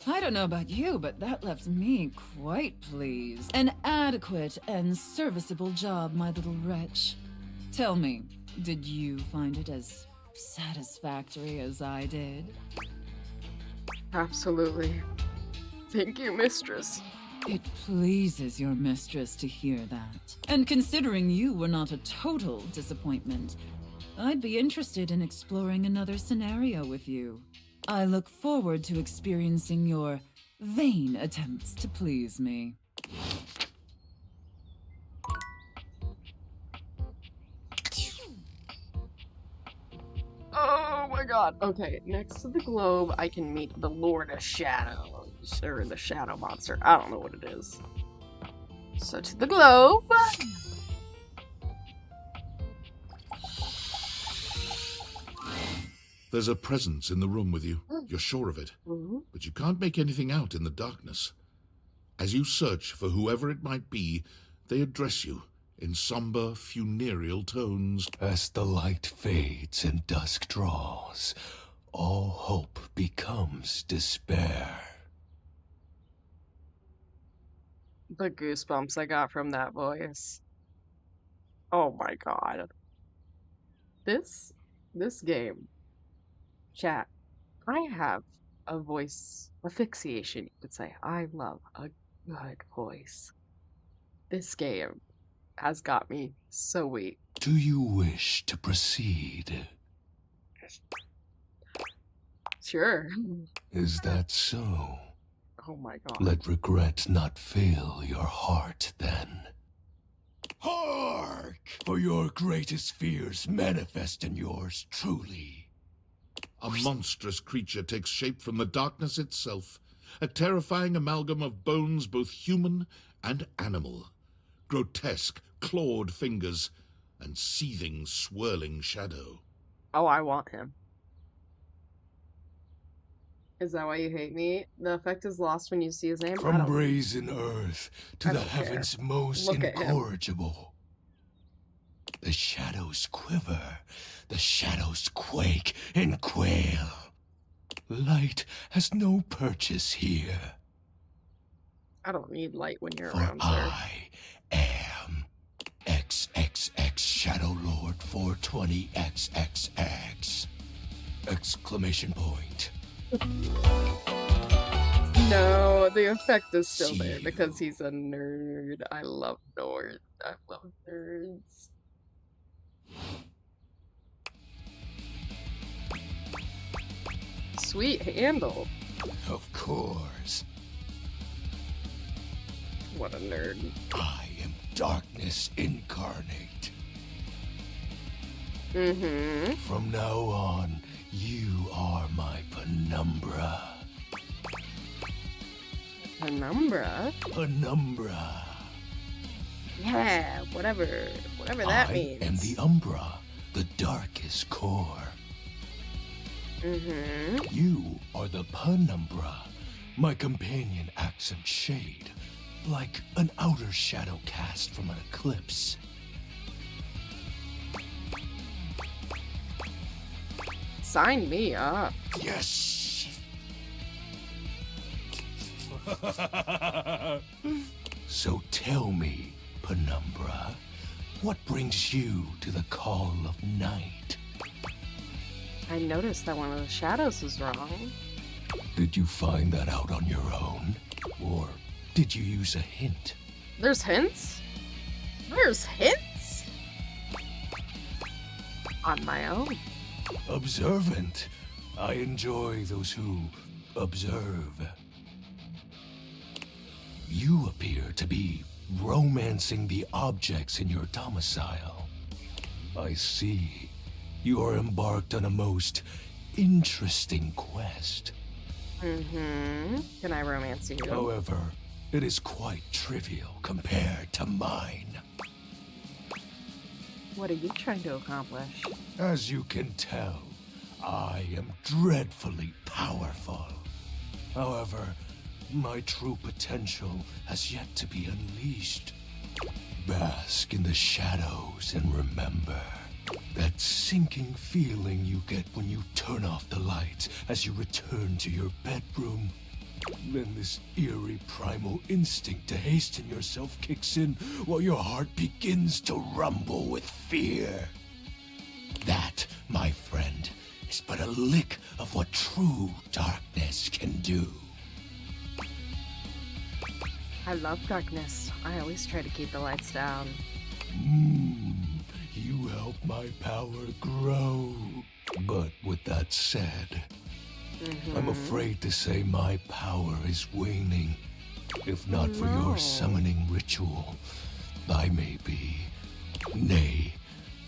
I don't know about you, but that left me quite pleased. An adequate and serviceable job, my little wretch. Tell me, did you find it as satisfactory as I did? Absolutely. Thank you, mistress. It pleases your mistress to hear that. And considering you were not a total disappointment, I'd be interested in exploring another scenario with you. I look forward to experiencing your vain attempts to please me. Oh my god. Okay, next to the globe, I can meet the Lord of Shadows, or the Shadow Monster. I don't know what it is. So to the globe. There's a presence in the room with you. You're sure of it. But you can't make anything out in the darkness. As you search for whoever it might be, they address you in somber, funereal tones. As the light fades and dusk draws, all hope becomes despair. The goosebumps I got from that voice. Oh my god. This game. Chat. I have a voice asphyxiation, you could say. I love a good voice. This game has got me so weak. Do you wish to proceed? Sure. Is that so? Oh my god. Let regret not fail your heart, then. Hark! For your greatest fears manifest in yours truly. A monstrous creature takes shape from the darkness itself. a terrifying amalgam of bones both human and animal, grotesque, clawed fingers, and seething, swirling shadow. Oh, I want him. Is that why you hate me? The effect is lost when you see his name? From brazen earth to the don't care. heavens most Look at him. incorrigible. The shadows quiver, the shadows quake and quail. Light has no purchase here. I don't need light when you're For around, sir. I am XXX Shadow Lord 420XXX! Exclamation point. No, the effect is still there because he's a nerd. I love nerds. I love nerds. Sweet handle. Of course. What a nerd. I am darkness incarnate. Mm-hmm. From now on, you are my penumbra. Penumbra? Penumbra. Yeah, whatever that means. I am the umbra, the darkest core. Mm-hmm. You are the penumbra, my companion accent shade, like an outer shadow cast from an eclipse. Sign me up. Yes! So tell me, penumbra, what brings you to the call of night? I noticed that one of the shadows was wrong. Did you find that out on your own? Or did you use a hint? There's hints? There's hints? On my own. Observant. I enjoy those who observe. You appear to be romancing the objects in your domicile. I see. You are embarked on a most interesting quest. Mm-hmm. Can I romance you? However, it is quite trivial compared to mine. What are you trying to accomplish? As you can tell, I am dreadfully powerful. However, my true potential has yet to be unleashed. Bask in the shadows and remember that sinking feeling you get when you turn off the lights as you return to your bedroom. Then this eerie primal instinct to hasten yourself kicks in while your heart begins to rumble with fear. That, my friend, is but a lick of what true darkness can do. I love darkness. I always try to keep the lights down. You help my power grow. But with that said, I'm afraid to say my power is waning. If not for your summoning ritual, I may be. Nay,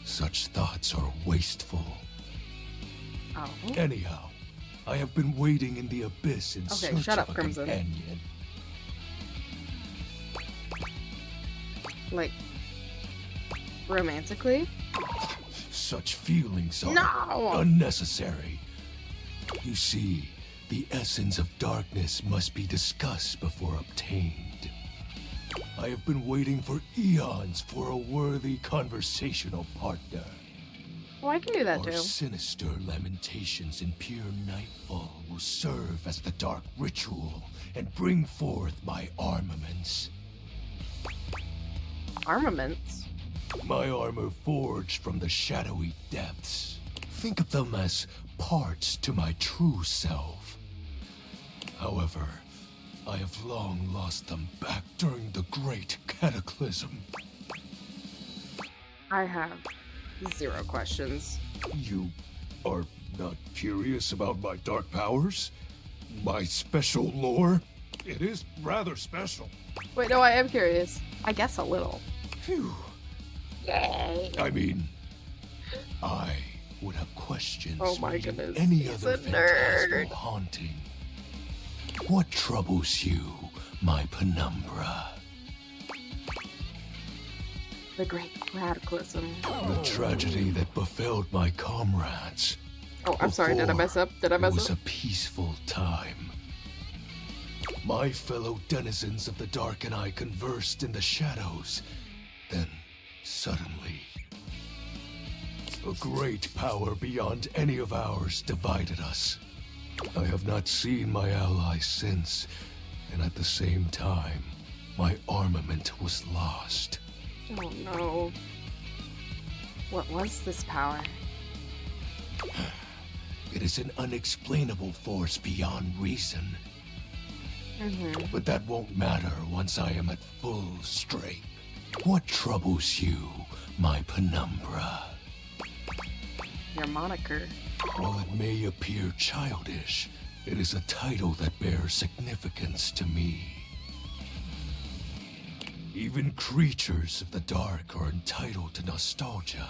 such thoughts are wasteful. Oh. Anyhow, I have been waiting in the abyss in search shut up, of a Crimson. companion. Like, romantically? Such feelings are No! unnecessary. You see, the essence of darkness must be discussed before obtained. I have been waiting for eons for a worthy conversational partner. Oh, I can do that Our too. sinister lamentations in pure nightfall will serve as the dark ritual and bring forth my armaments. Armaments? My armor forged from the shadowy depths. Think of them as parts to my true self. However, I have long lost them back during the great cataclysm. I have 0 questions. You are not curious about my dark powers? My special lore? It is rather special. Wait, no, I am curious. I guess a little. Phew. Yay! I mean, I would have questions Oh my more than goodness, any he's other a phantasmal nerd. haunting. What troubles you, my penumbra? The great cataclysm. The tragedy that befell my comrades. Oh, I'm sorry, did I mess up? Did I mess up? It was a peaceful time. My fellow denizens of the dark and I conversed in the shadows. Then, suddenly, a great power beyond any of ours divided us. I have not seen my allies since, and at the same time, my armament was lost. Oh no. What was this power? It is an unexplainable force beyond reason. But that won't matter once I am at full strength. What troubles you, my penumbra? Your moniker. While it may appear childish, it is a title that bears significance to me. Even creatures of the dark are entitled to nostalgia,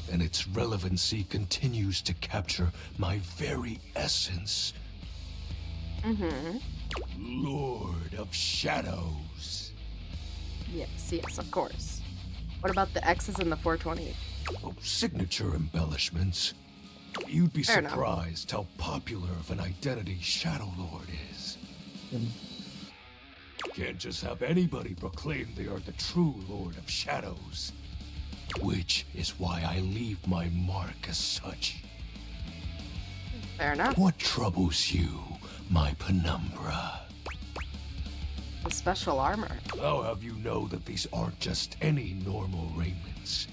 and its relevancy continues to capture my very essence. Lord of Shadows. Yes, of course. What about the X's and the 420? Oh, signature embellishments. You'd be Fair surprised how popular of an identity Shadow Lord is. Can't just have anybody proclaim they are the true Lord of Shadows. Which is why I leave my mark as such. Fair enough. What troubles you, my penumbra? The special armor. I'll have you know that these aren't just any normal raiments.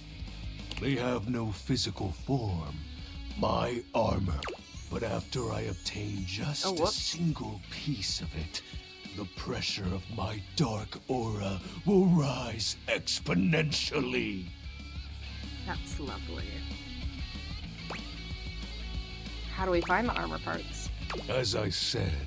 They have no physical form. My armor. But after I obtain just a single piece of it, the pressure of my dark aura will rise exponentially. That's lovely. How do we find the armor parts? As I said,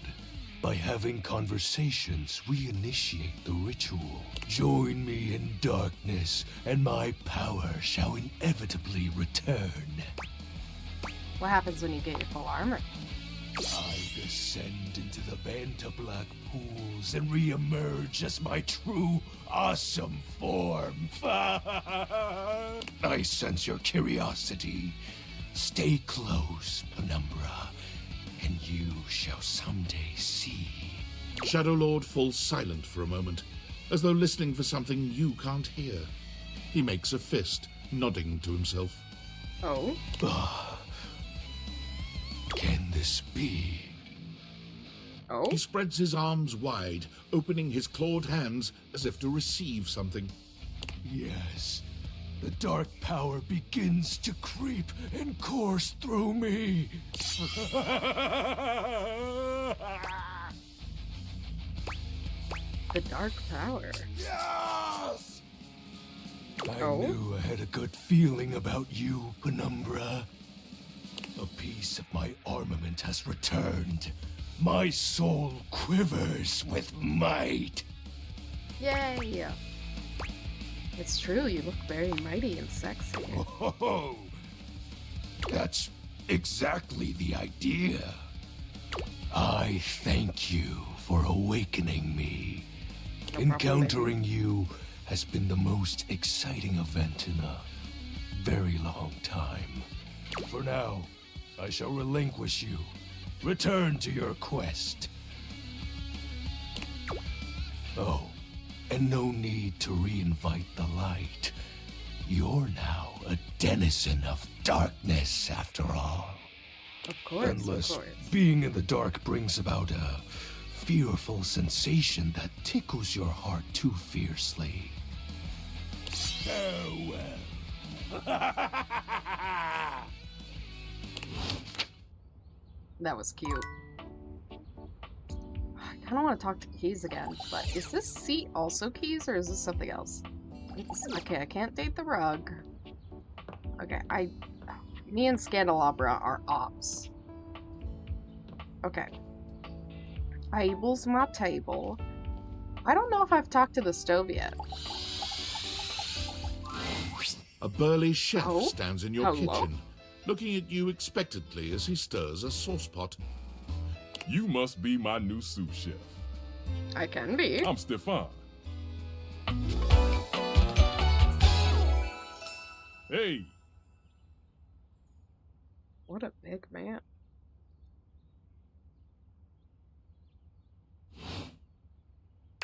by having conversations, we initiate the ritual. Join me in darkness, and my power shall inevitably return. What happens when you get your full armor? I descend into the Vanta Black pools and re-emerge as my true, awesome form. I sense your curiosity. Stay close, Penumbra, and you shall someday see. Shadow Lord falls silent for a moment, as though listening for something you can't hear. He makes a fist, nodding to himself. Oh? Can this be? Oh? He spreads his arms wide, opening his clawed hands as if to receive something. Yes. The dark power begins to creep and course through me. The dark power. Yes! I Oh? knew I had a good feeling about you, Penumbra. A piece of my armament has returned. My soul quivers with might. Yay! It's true, you look very mighty and sexy. Oh, that's exactly the idea. I thank you for awakening me. No problem, Encountering you has been the most exciting event in a very long time. For now, I shall relinquish you. Return to your quest. Oh, and no need to reinvite the light. You're now a denizen of darkness, after all. Of course, Unless of course. being in the dark brings about a fearful sensation that tickles your heart too fiercely. Farewell. That was cute. I kind of want to talk to Keys again, but is this seat also Keys, or is this something else? Okay, I can't date the rug. Okay, me and Scandelabra are ops. Okay. Abel's my table. I don't know if I've talked to the stove yet. A burly chef Oh? stands in your Hello? kitchen, looking at you expectantly as he stirs a saucepot. You must be my new sous chef. I can be. I'm Stefan. Hey. What a big man.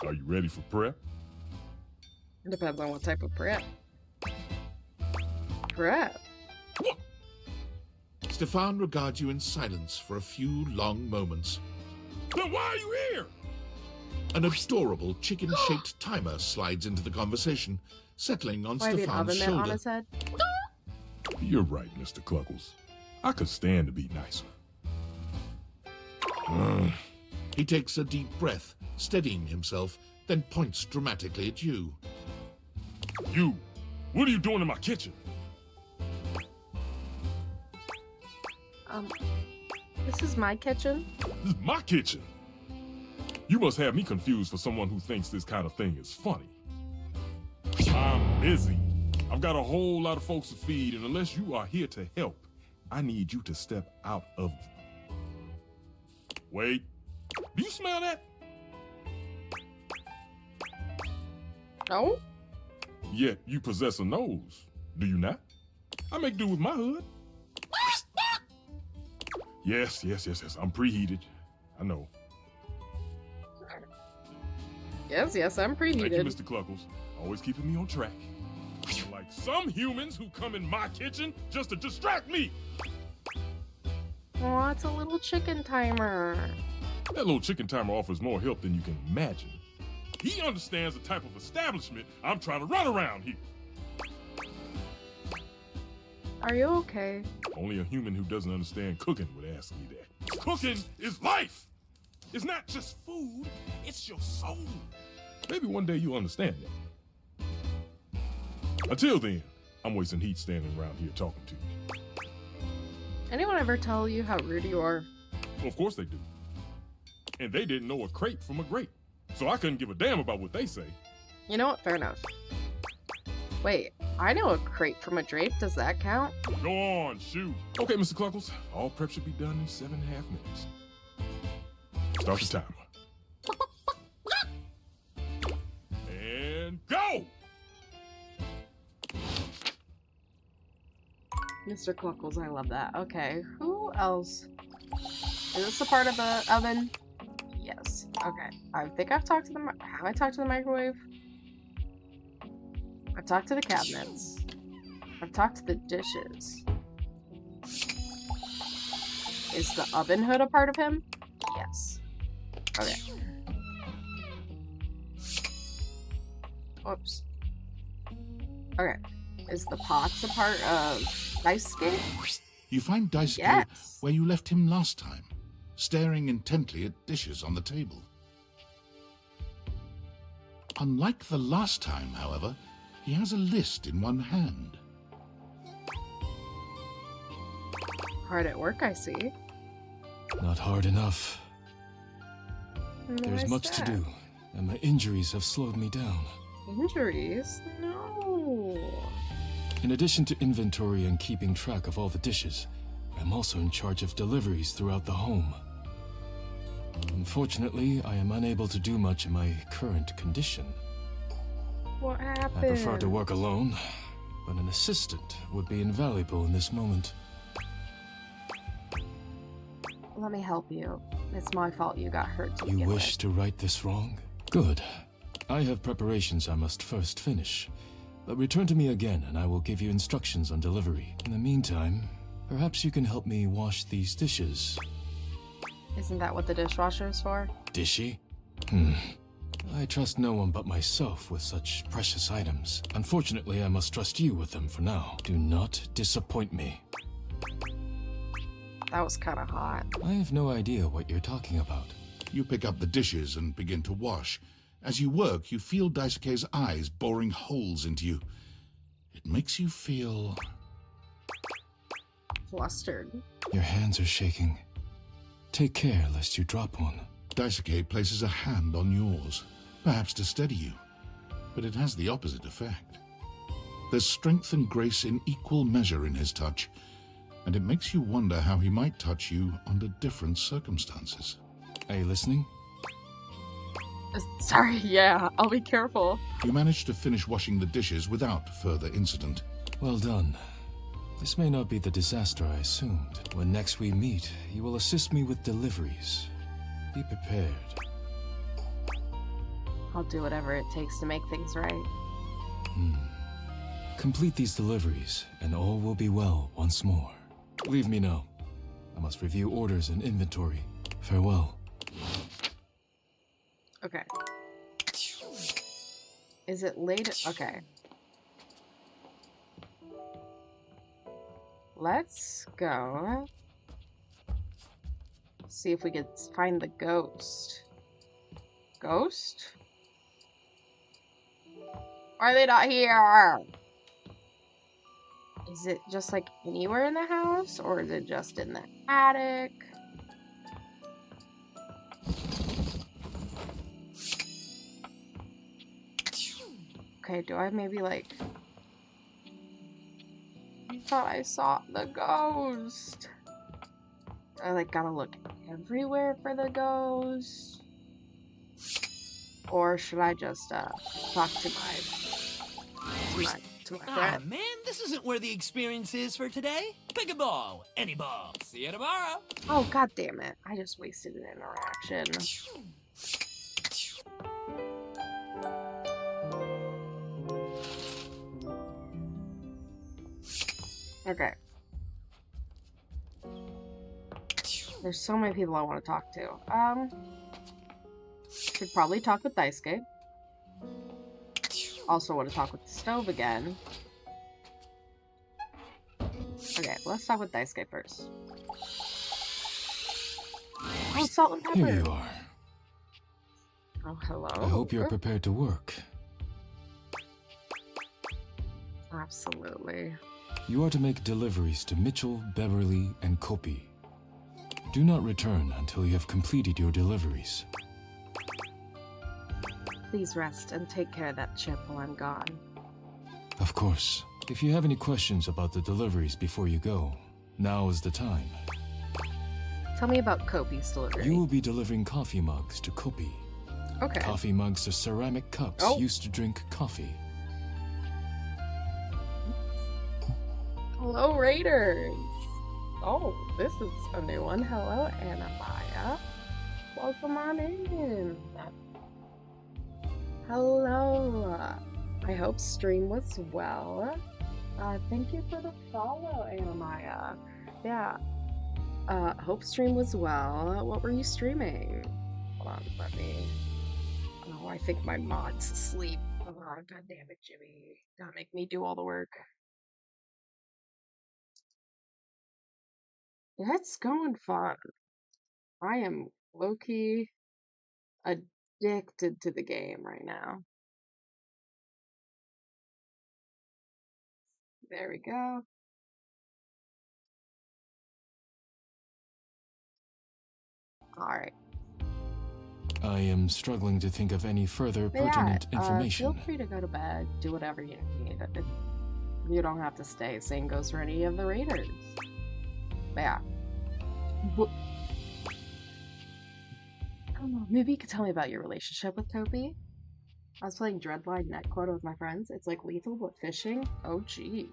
Are you ready for prep? It depends on what type of prep. Prep? Stefan regards you in silence for a few long moments. Then why are you here? An adorable chicken-shaped timer slides into the conversation, settling on Stefan's shoulder. On his head? You're right, Mr. Cluckles. I could stand to be nicer. He takes a deep breath, steadying himself, then points dramatically at you. You! What are you doing in my kitchen? This is my kitchen? This is my kitchen! You must have me confused for someone who thinks this kind of thing is funny. I'm busy. I've got a whole lot of folks to feed, and unless you are here to help, I need you to step out of... Wait. Do you smell that? No. Yet you possess a nose, do you not? I make do with my hood. Yes. I'm preheated. I know. Yes, I'm preheated. Thank you, Mr. Cluckles. Always keeping me on track. Like some humans who come in my kitchen just to distract me. Oh, it's a little chicken timer. That little chicken timer offers more help than you can imagine. He understands the type of establishment I'm trying to run around here. Are you okay? Only a human who doesn't understand cooking would ask me that. Cooking is life! It's not just food, it's your soul. Maybe one day you'll understand that. Until then, I'm wasting heat standing around here talking to you. Anyone ever tell you how rude you are? Well, of course they do. And they didn't know a crepe from a grape. So I couldn't give a damn about what they say. You know what? Fair enough. Wait, I know a crepe from a drape. Does that count? Go on, shoot. Okay, Mr. Cluckles. All prep should be done in 7.5 minutes. Start the timer. And go! Mr. Cluckles, I love that. Okay, who else? Is this a part of the oven? Yes. Okay. I think I've talked to the... Have I talked to the microwave? I've talked to the cabinets. I've talked to the dishes. Is the oven hood a part of him? Yes. Okay. Whoops. Okay. Is the pots a part of Daisuke? You find Daisuke Yes. where you left him last time, staring intently at dishes on the table. Unlike the last time, however, he has a list in one hand. Hard at work, I see. Not hard enough. There's Why's much to that? do, and my injuries have slowed me down. Injuries? No. In addition to inventory and keeping track of all the dishes, I'm also in charge of deliveries throughout the home. Unfortunately, I am unable to do much in my current condition. What happened? I prefer to work alone, but an assistant would be invaluable in this moment. Let me help you. It's my fault you got hurt to You begin wish with. to right this wrong? Good. I have preparations I must first finish. But return to me again and I will give you instructions on delivery. In the meantime, perhaps you can help me wash these dishes. Isn't that what the dishwasher is for? Dishy? I trust no one but myself with such precious items. Unfortunately, I must trust you with them for now. Do not disappoint me. That was kind of hot. I have no idea what you're talking about. You pick up the dishes and begin to wash. As you work, you feel Daisuke's eyes boring holes into you. It makes you feel... Flustered. Your hands are shaking. Take care lest you drop one. Daisuke places a hand on yours, perhaps to steady you, but it has the opposite effect. There's strength and grace in equal measure in his touch, and it makes you wonder how he might touch you under different circumstances. Are you listening? Sorry, yeah, I'll be careful. You managed to finish washing the dishes without further incident. Well done. This may not be the disaster I assumed. When next we meet, you will assist me with deliveries. Be prepared. I'll do whatever it takes to make things right. Complete these deliveries, and all will be well once more. Leave me now. I must review orders and inventory. Farewell. Okay. Is it late? Okay. Let's go. See if we can find the ghost. Ghost? Why are they not here? Is it just like anywhere in the house, or is it just in the attic? Okay, do I maybe like... I thought I saw the ghost. I like gotta look everywhere for the ghost. Or should I just talk to my Ah, friend? man, this isn't where the experience is for today. Pick a ball, any ball. See you tomorrow. Oh, god damn it. I just wasted an interaction. Okay. There's so many people I want to talk to. Should probably talk with Daisuke. Also want to talk with the stove again. Okay, let's talk with Daisuke first. Oh, salt and pepper! Here you are. Oh, hello. I hope you're prepared to work. Absolutely. You are to make deliveries to Mitchell, Beverly, and Kopi. Do not return until you have completed your deliveries. Please rest and take care of that chip while I'm gone. Of course. If you have any questions about the deliveries before you go, now is the time. Tell me about Kopi's delivery. You will be delivering coffee mugs to Kopi. Okay. Coffee mugs are ceramic cups used to drink coffee. Hello, Raiders! Oh, this is a new one. Hello, Anamaya. Welcome on in. Hello. I hope stream was well. Thank you for the follow, Anamaya. Yeah. Hope stream was well. What were you streaming? Hold on, let me... Oh, I think my mod's asleep. Oh, god damn it, Jimmy. Don't make me do all the work. It's going fun. I am low-key addicted to the game right now. There we go. Alright. I am struggling to think of any further pertinent information. Feel free to go to bed, do whatever you need. You don't have to stay. Same goes for any of the raiders. But yeah. I don't know, maybe you could tell me about your relationship with Kopi? I was playing Dreadline Net Quota with my friends. It's like lethal but fishing. Oh gee.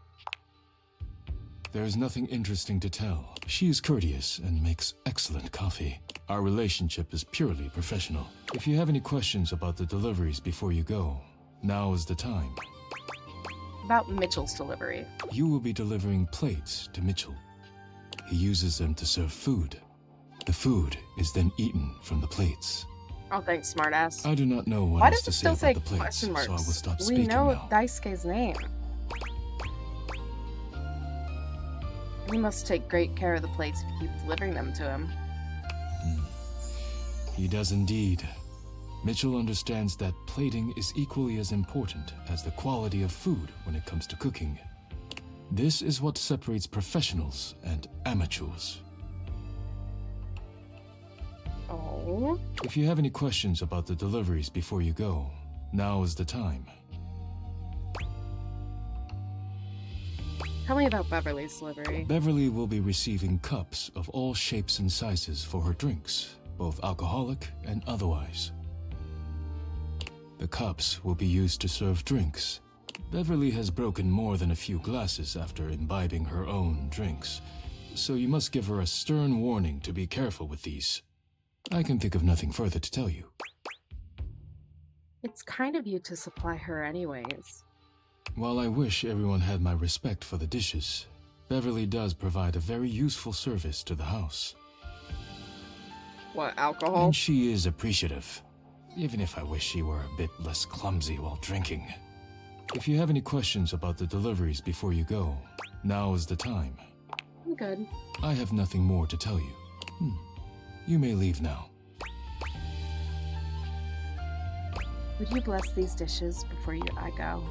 There is nothing interesting to tell. She is courteous and makes excellent coffee. Our relationship is purely professional. If you have any questions about the deliveries before you go, now is the time. About Mitchell's delivery. You will be delivering plates to Mitchell. He uses them to serve food. The food is then eaten from the plates. Oh, thanks, smartass. I do not know what Why else does it to say still about say the plates, question so marks? I will stop We speaking know now. Daisuke's name. He must take great care of the plates if you keep delivering them to him. He does indeed. Mitchell understands that plating is equally as important as the quality of food when it comes to cooking. This is what separates professionals and amateurs. Oh. If you have any questions about the deliveries before you go, now is the time. Tell me about Beverly's delivery. Beverly will be receiving cups of all shapes and sizes for her drinks. both alcoholic and otherwise. The cups will be used to serve drinks. Beverly has broken more than a few glasses after imbibing her own drinks, so you must give her a stern warning to be careful with these. I can think of nothing further to tell you. It's kind of you to supply her anyways. While I wish everyone had my respect for the dishes, Beverly does provide a very useful service to the house. What, alcohol? And she is appreciative, even if I wish she were a bit less clumsy while drinking. If you have any questions about the deliveries before you go, now is the time. I'm good. I have nothing more to tell you. You may leave now. Would you bless these dishes before I go?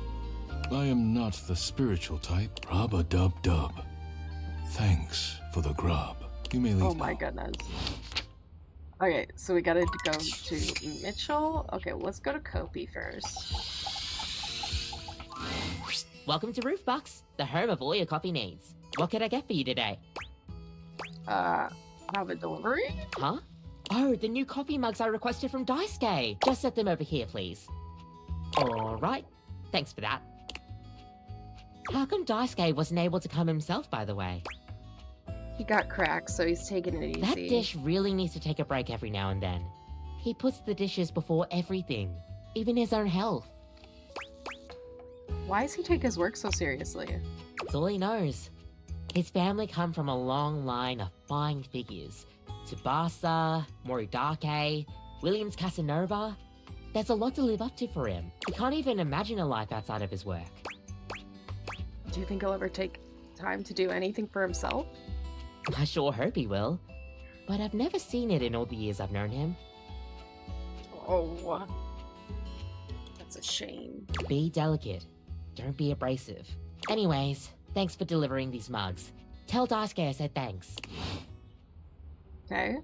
I am not the spiritual type. Rub-a-dub-dub. Thanks for the grub. You may leave Oh my now. goodness. Okay, so we gotta go to Mitchell. Okay, let's go to Kopi first. Welcome to Roofbox, the home of all your coffee needs. What can I get for you today? Have a delivery? Huh? Oh, the new coffee mugs I requested from Daisuke. Just set them over here, please. Alright, thanks for that. How come Daisuke wasn't able to come himself, by the way? He got cracked, so he's taking it easy. That dish really needs to take a break every now and then. He puts the dishes before everything, even his own health. Why does he take his work so seriously? That's all he knows. His family come from a long line of fine figures. Tsubasa, Moridake, Williams Casanova. There's a lot to live up to for him. He can't even imagine a life outside of his work. Do you think he'll ever take time to do anything for himself? I sure hope he will. But I've never seen it in all the years I've known him. Oh, that's a shame. Be delicate. Don't be abrasive. Anyways, thanks for delivering these mugs. Tell Daisuke I said thanks. Okay.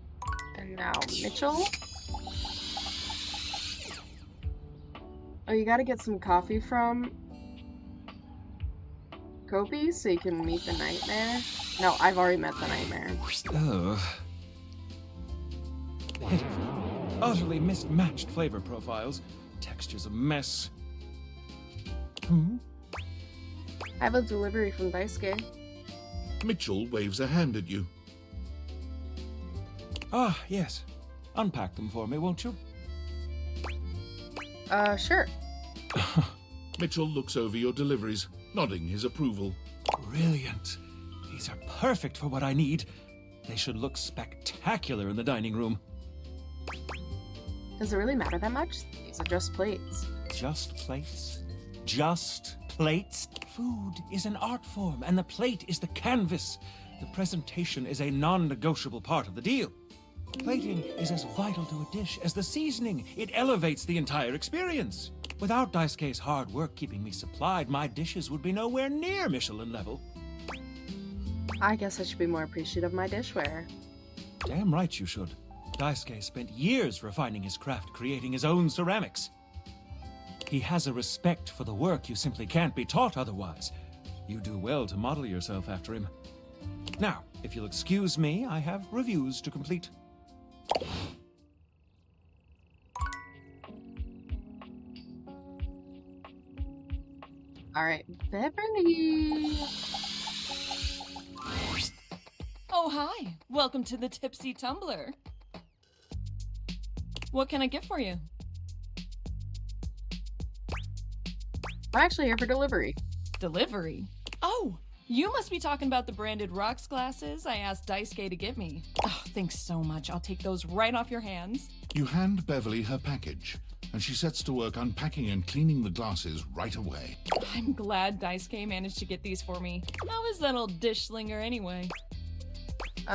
And now Mitchell. Oh, you gotta get some coffee from Kopi so you can meet the nightmare. No, I've already met the nightmare. Utterly mismatched flavor profiles. Texture's a mess. I have a delivery from Daisuke. Mitchell waves a hand at you. Ah, yes. Unpack them for me, won't you? Sure. Mitchell looks over your deliveries, nodding his approval. Brilliant. These are perfect for what I need. They should look spectacular in the dining room. Does it really matter that much? These are just plates. Just plates? Just plates? Food is an art form, and the plate is the canvas. The presentation is a non-negotiable part of the deal. Plating is as vital to a dish as the seasoning. It elevates the entire experience. Without Daisuke's hard work keeping me supplied, my dishes would be nowhere near Michelin level. I guess I should be more appreciative of my dishware. Damn right you should. Daisuke spent years refining his craft, creating his own ceramics. He has a respect for the work you simply can't be taught otherwise. You do well to model yourself after him. Now, if you'll excuse me, I have reviews to complete. Alright, Beverly. Oh, hi. Welcome to the Tipsy Tumbler. What can I get for you? I'm actually here for delivery. Delivery? Oh, you must be talking about the branded rocks glasses I asked Daisuke to get me. Oh, thanks so much. I'll take those right off your hands. You hand Beverly her package, and she sets to work unpacking and cleaning the glasses right away. I'm glad Daisuke managed to get these for me. How is that old dish slinger anyway?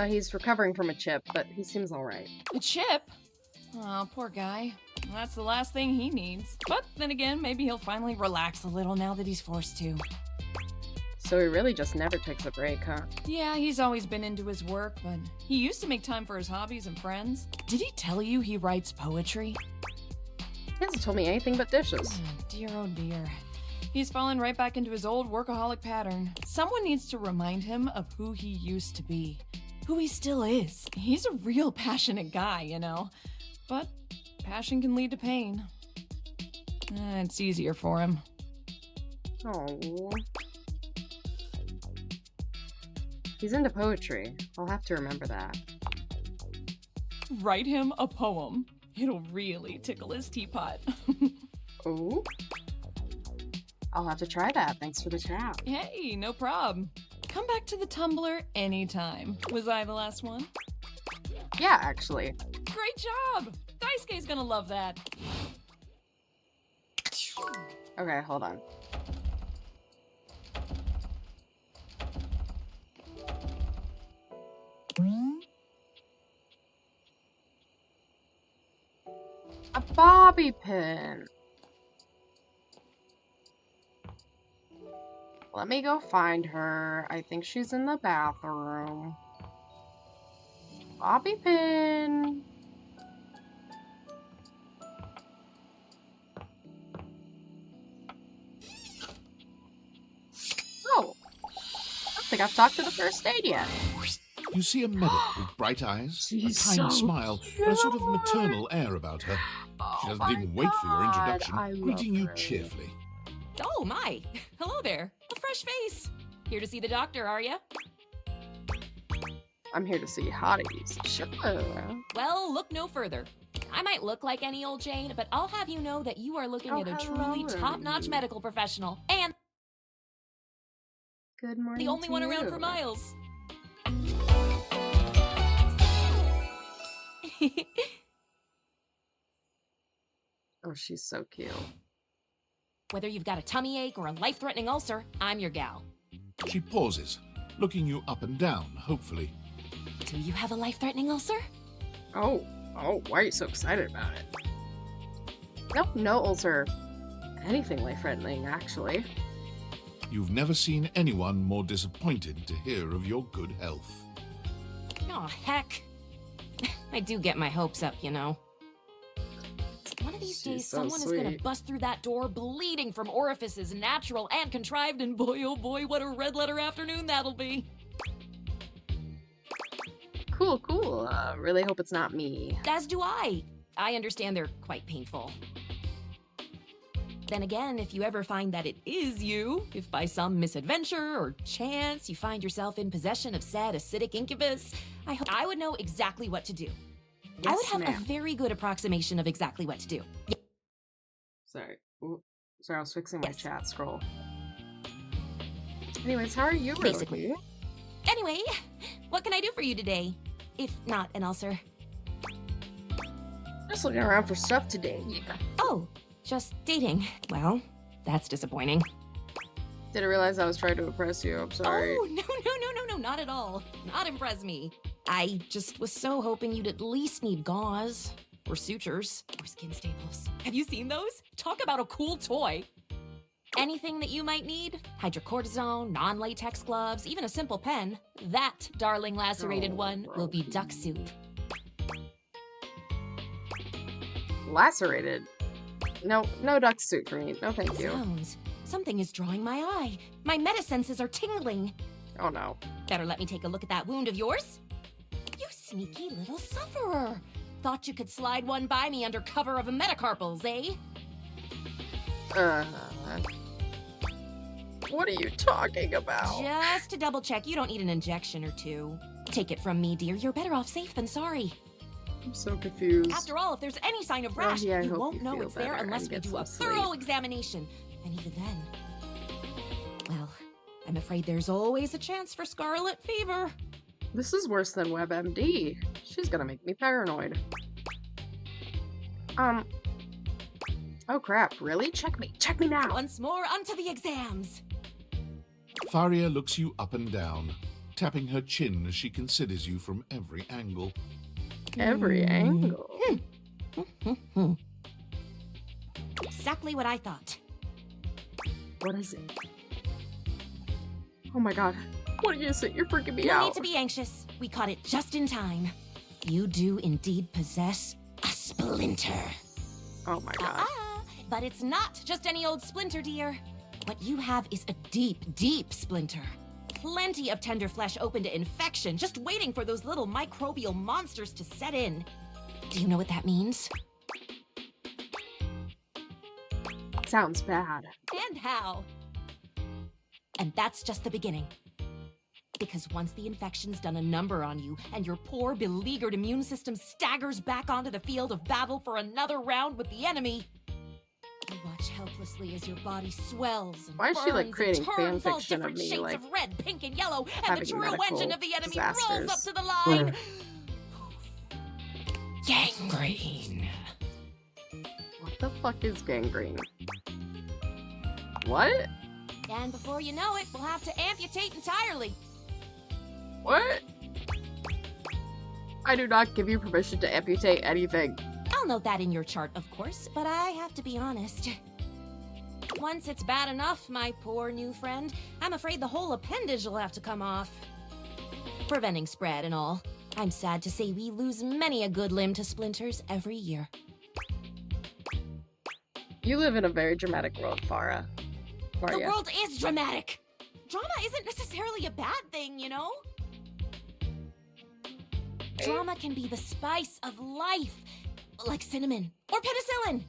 He's recovering from a chip, but he seems alright. A chip? Oh, poor guy. That's the last thing he needs. But then again, maybe he'll finally relax a little now that he's forced to. So he really just never takes a break, huh? Yeah, he's always been into his work, but he used to make time for his hobbies and friends. Did he tell you he writes poetry? He hasn't told me anything but dishes. Oh dear. He's fallen right back into his old workaholic pattern. Someone needs to remind him of who he used to be. who he still is. He's a real passionate guy, you know. But passion can lead to pain. It's easier for him. Oh. He's into poetry. I'll have to remember that. Write him a poem. It'll really tickle his teapot. Oh. I'll have to try that. Thanks for the chat. Hey, no prob. Come back to the Tumblr anytime. Was I the last one? Yeah, actually. Great job! Daisuke's gonna love that. Okay, hold on. A bobby pin. Let me go find her. I think she's in the bathroom. Bobby pin. Oh. I don't think I've talked to the first aid yet. You see a medic with bright eyes, a kind She's so smile, and a sort of maternal air about her. She doesn't even wait for your introduction, greeting you cheerfully. Oh my! Hello there. A fresh face. Here to see the doctor, are you? I'm here to see hotties. Sure. Well, look no further. I might look like any old Jane, but I'll have you know that you are looking at a truly top-notch medical professional, and good morning. The only one around for miles. Oh, she's so cute. Whether you've got a tummy ache or a life-threatening ulcer, I'm your gal. She pauses, looking you up and down, hopefully. Do you have a life-threatening ulcer? Oh, why are you so excited about it? Nope, no ulcer. Anything life-threatening, actually. You've never seen anyone more disappointed to hear of your good health. Oh, heck. I do get my hopes up, you know. One of these days, so someone is gonna bust through that door bleeding from orifices, natural and contrived, and boy, oh boy, what a red letter afternoon that'll be. Cool, cool. Really hope it's not me. As do I. I understand they're quite painful. Then again, if you ever find that it is you, if by some misadventure or chance you find yourself in possession of said acidic incubus, I would know exactly what to do. Yes, I would have ma'am. a very good approximation of exactly what to do. Sorry. Ooh, sorry, I was fixing my chat scroll. Anyways, how are you, Basically. Rosie? Anyway, what can I do for you today? If not an ulcer. Just looking around for stuff today. Oh, just dating. Well, that's disappointing. Didn't realize I was trying to impress you. I'm sorry. Oh, no, not at all. Not impress me. I just was so hoping you'd at least need gauze, or sutures, or skin staples. Have you seen those? Talk about a cool toy. Anything that you might need, hydrocortisone, non-latex gloves, even a simple pen, that, darling lacerated one, will be duck soup. Lacerated? No duck suit for me. No, thank you. Sounds. Something is drawing my eye. My metasenses are tingling. Oh no. Better let me take a look at that wound of yours. You sneaky little sufferer. Thought you could slide one by me under cover of a metacarpals, eh? What are you talking about? Just to double check, you don't need an injection or two. Take it from me, dear. You're better off safe than sorry. I'm so confused. After all, if there's any sign of rash, I you hope won't you know feel it's there better unless and we get do a some thorough sleep. examination. And even then, well, I'm afraid there's always a chance for scarlet fever. This is worse than WebMD. She's gonna make me paranoid. Oh crap, really? Check me now! Once more, onto the exams! Faria looks you up and down, tapping her chin as she considers you from every angle. Every angle? Exactly what I thought. What is it? Oh my god. What is it? You're freaking me No out. need to be anxious. We caught it just in time. You do indeed possess a splinter. Oh my god. But it's not just any old splinter, dear. What you have is a deep, deep splinter. plenty of tender flesh open to infection, just waiting for those little microbial monsters to set in. Do you know what that means? Sounds bad. And how? And that's just the beginning. Because once the infection's done a number on you, and your poor, beleaguered immune system staggers back onto the field of battle for another round with the enemy, you watch helplessly as your body swells and Why is she, like, burns creating and turns all fanfiction of different me, shades like, of red, pink, and yellow, and the having true medical engine of the enemy rolls disasters? up to the line. Gangrene. What the fuck is gangrene? What? And before you know it, we'll have to amputate entirely. What? I do not give you permission to amputate anything. I'll note that in your chart, of course, but I have to be honest. Once it's bad enough, my poor new friend, I'm afraid the whole appendage will have to come off. Preventing spread and all. I'm sad to say we lose many a good limb to splinters every year. You live in a very dramatic world, Farah. The world is dramatic. Drama isn't necessarily a bad thing, you know? Drama can be the spice of life, like cinnamon or penicillin.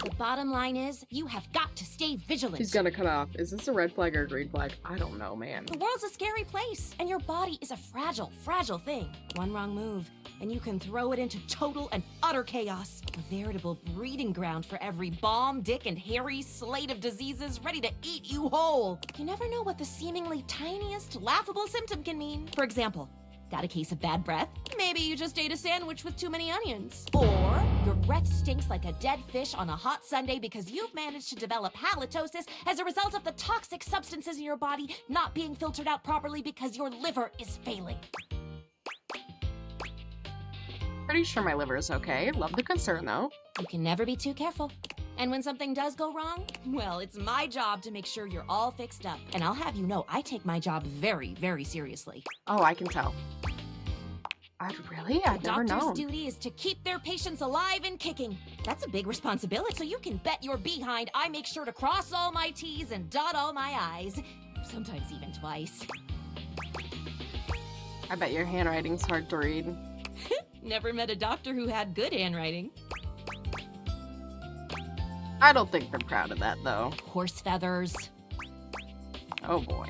The bottom line is, you have got to stay vigilant. She's gonna cut off. Is this a red flag or a green flag? I don't know, man. The world's a scary place, and your body is a fragile, fragile thing. One wrong move, and you can throw it into total and utter chaos. A veritable breeding ground for every bomb, dick, and hairy slate of diseases ready to eat you whole. You never know what the seemingly tiniest, laughable symptom can mean. For example, got a case of bad breath? Maybe you just ate a sandwich with too many onions. Or your breath stinks like a dead fish on a hot Sunday because you've managed to develop halitosis as a result of the toxic substances in your body not being filtered out properly because your liver is failing. Pretty sure my liver is okay. Love the concern, though. You can never be too careful. And when something does go wrong, well, it's my job to make sure you're all fixed up. And I'll have you know, I take my job very, very seriously. Oh, I can tell. I'd never Doctor's known. duty is to keep their patients alive and kicking. That's a big responsibility, so you can bet your behind I make sure to cross all my T's and dot all my I's. Sometimes even twice. I bet your handwriting's hard to read. Never met a doctor who had good handwriting. I don't think they're proud of that, though. Horse feathers. Oh, boy.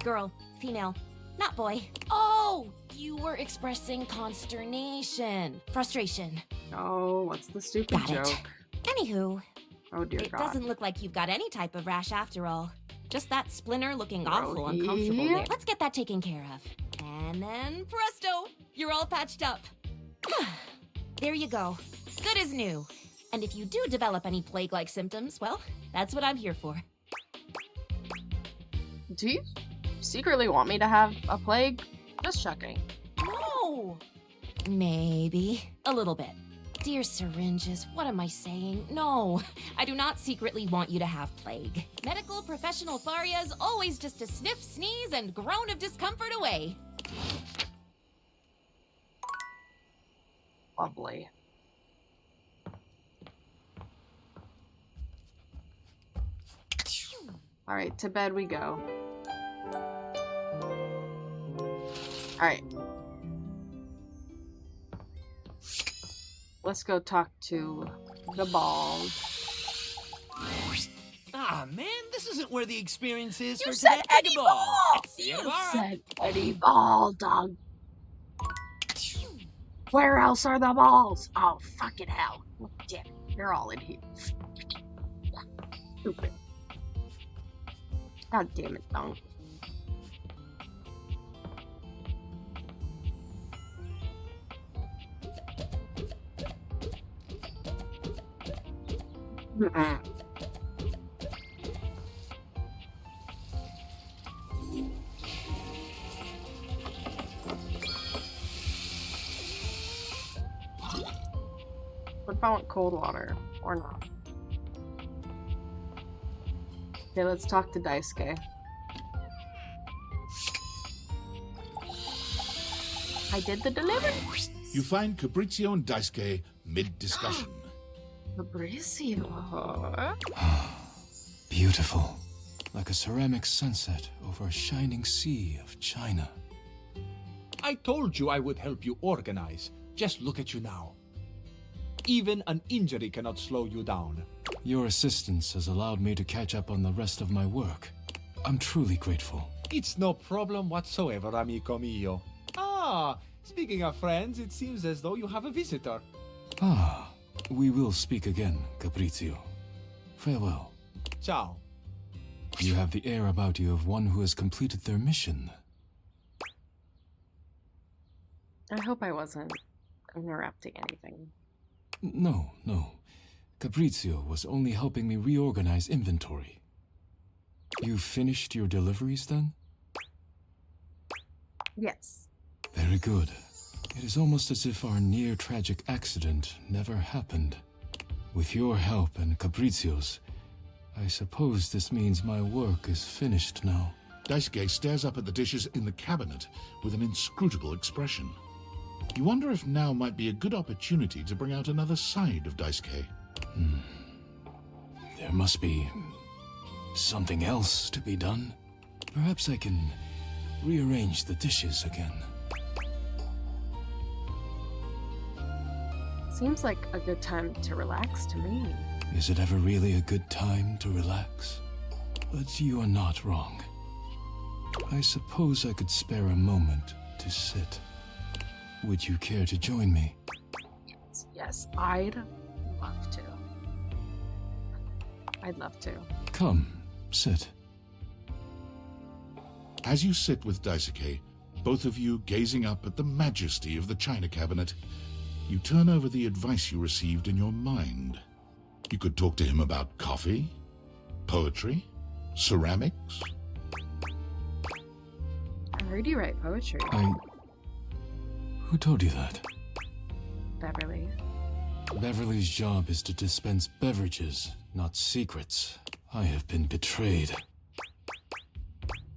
Girl, female, not boy. Oh, you were expressing consternation. Frustration. Oh, what's the stupid Got joke? it. Anywho. Oh, dear It God. doesn't look like you've got any type of rash after all. Just that splinter looking awful Rohi. uncomfortable there. Let's get that taken care of. And then presto, you're all patched up. There you go. Good as new. And if you do develop any plague-like symptoms, well, that's what I'm here for. Do you secretly want me to have a plague? Just checking. No! Maybe. A little bit. Dear syringes, what am I saying? No, I do not secretly want you to have plague. Medical professional Faria is always just a sniff, sneeze, and groan of discomfort away. Lovely. Alright, to bed we go. Alright. Let's go talk to the balls. Ah, man, this isn't where the experience is You for said today. Eddie Balls! Yeah, You all right. said Eddie Ball, dog. Where else are the balls? Oh, fucking hell. Damn it. They're all in here. Stupid. God damn it, dog. What if I want cold water? Or not? Okay, let's talk to Daisuke. I did the delivery. You find Capriccio and Daisuke mid-discussion. Fabricio. Beautiful. like a ceramic sunset over a shining sea of China. I told you I would help you organize. Just look at you now. Even an injury cannot slow you down. Your assistance has allowed me to catch up on the rest of my work. I'm truly grateful. It's no problem whatsoever, amico mio. Ah, speaking of friends, it seems as though you have a visitor. Ah, we will speak again, Caprizio. Farewell. Ciao. You have the air about you of one who has completed their mission. I hope I wasn't interrupting anything. No. Caprizio was only helping me reorganize inventory. You finished your deliveries then? Yes. Very good. It is almost as if our near-tragic accident never happened. With your help and Caprizio's, I suppose this means my work is finished now. Daisuke stares up at the dishes in the cabinet with an inscrutable expression. You wonder if now might be a good opportunity to bring out another side of Daisuke. There must be something else to be done. Perhaps I can rearrange the dishes again. Seems like a good time to relax to me. Is it ever really a good time to relax? But you are not wrong. I suppose I could spare a moment to sit. Would you care to join me? Yes, I'd love to. I'd love to. Come, sit. As you sit with Daisuke, both of you gazing up at the majesty of the china cabinet, you turn over the advice you received in your mind. You could talk to him about coffee, poetry, ceramics. I heard you write poetry. Who told you that? Beverly. Beverly's job is to dispense beverages, not secrets. I have been betrayed.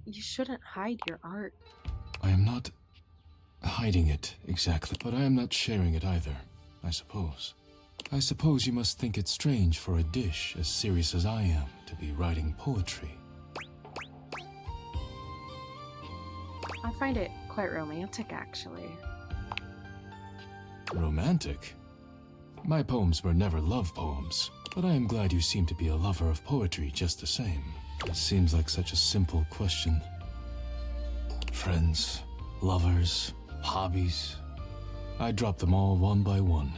You shouldn't hide your art. I am not hiding it exactly, but I am not sharing it either, I suppose. I suppose you must think it strange for a dish as serious as I am to be writing poetry. I find it quite romantic, actually. Romantic? My poems were never love poems, but I am glad you seem to be a lover of poetry just the same. It seems like such a simple question. Friends, lovers, hobbies. I dropped them all one by one.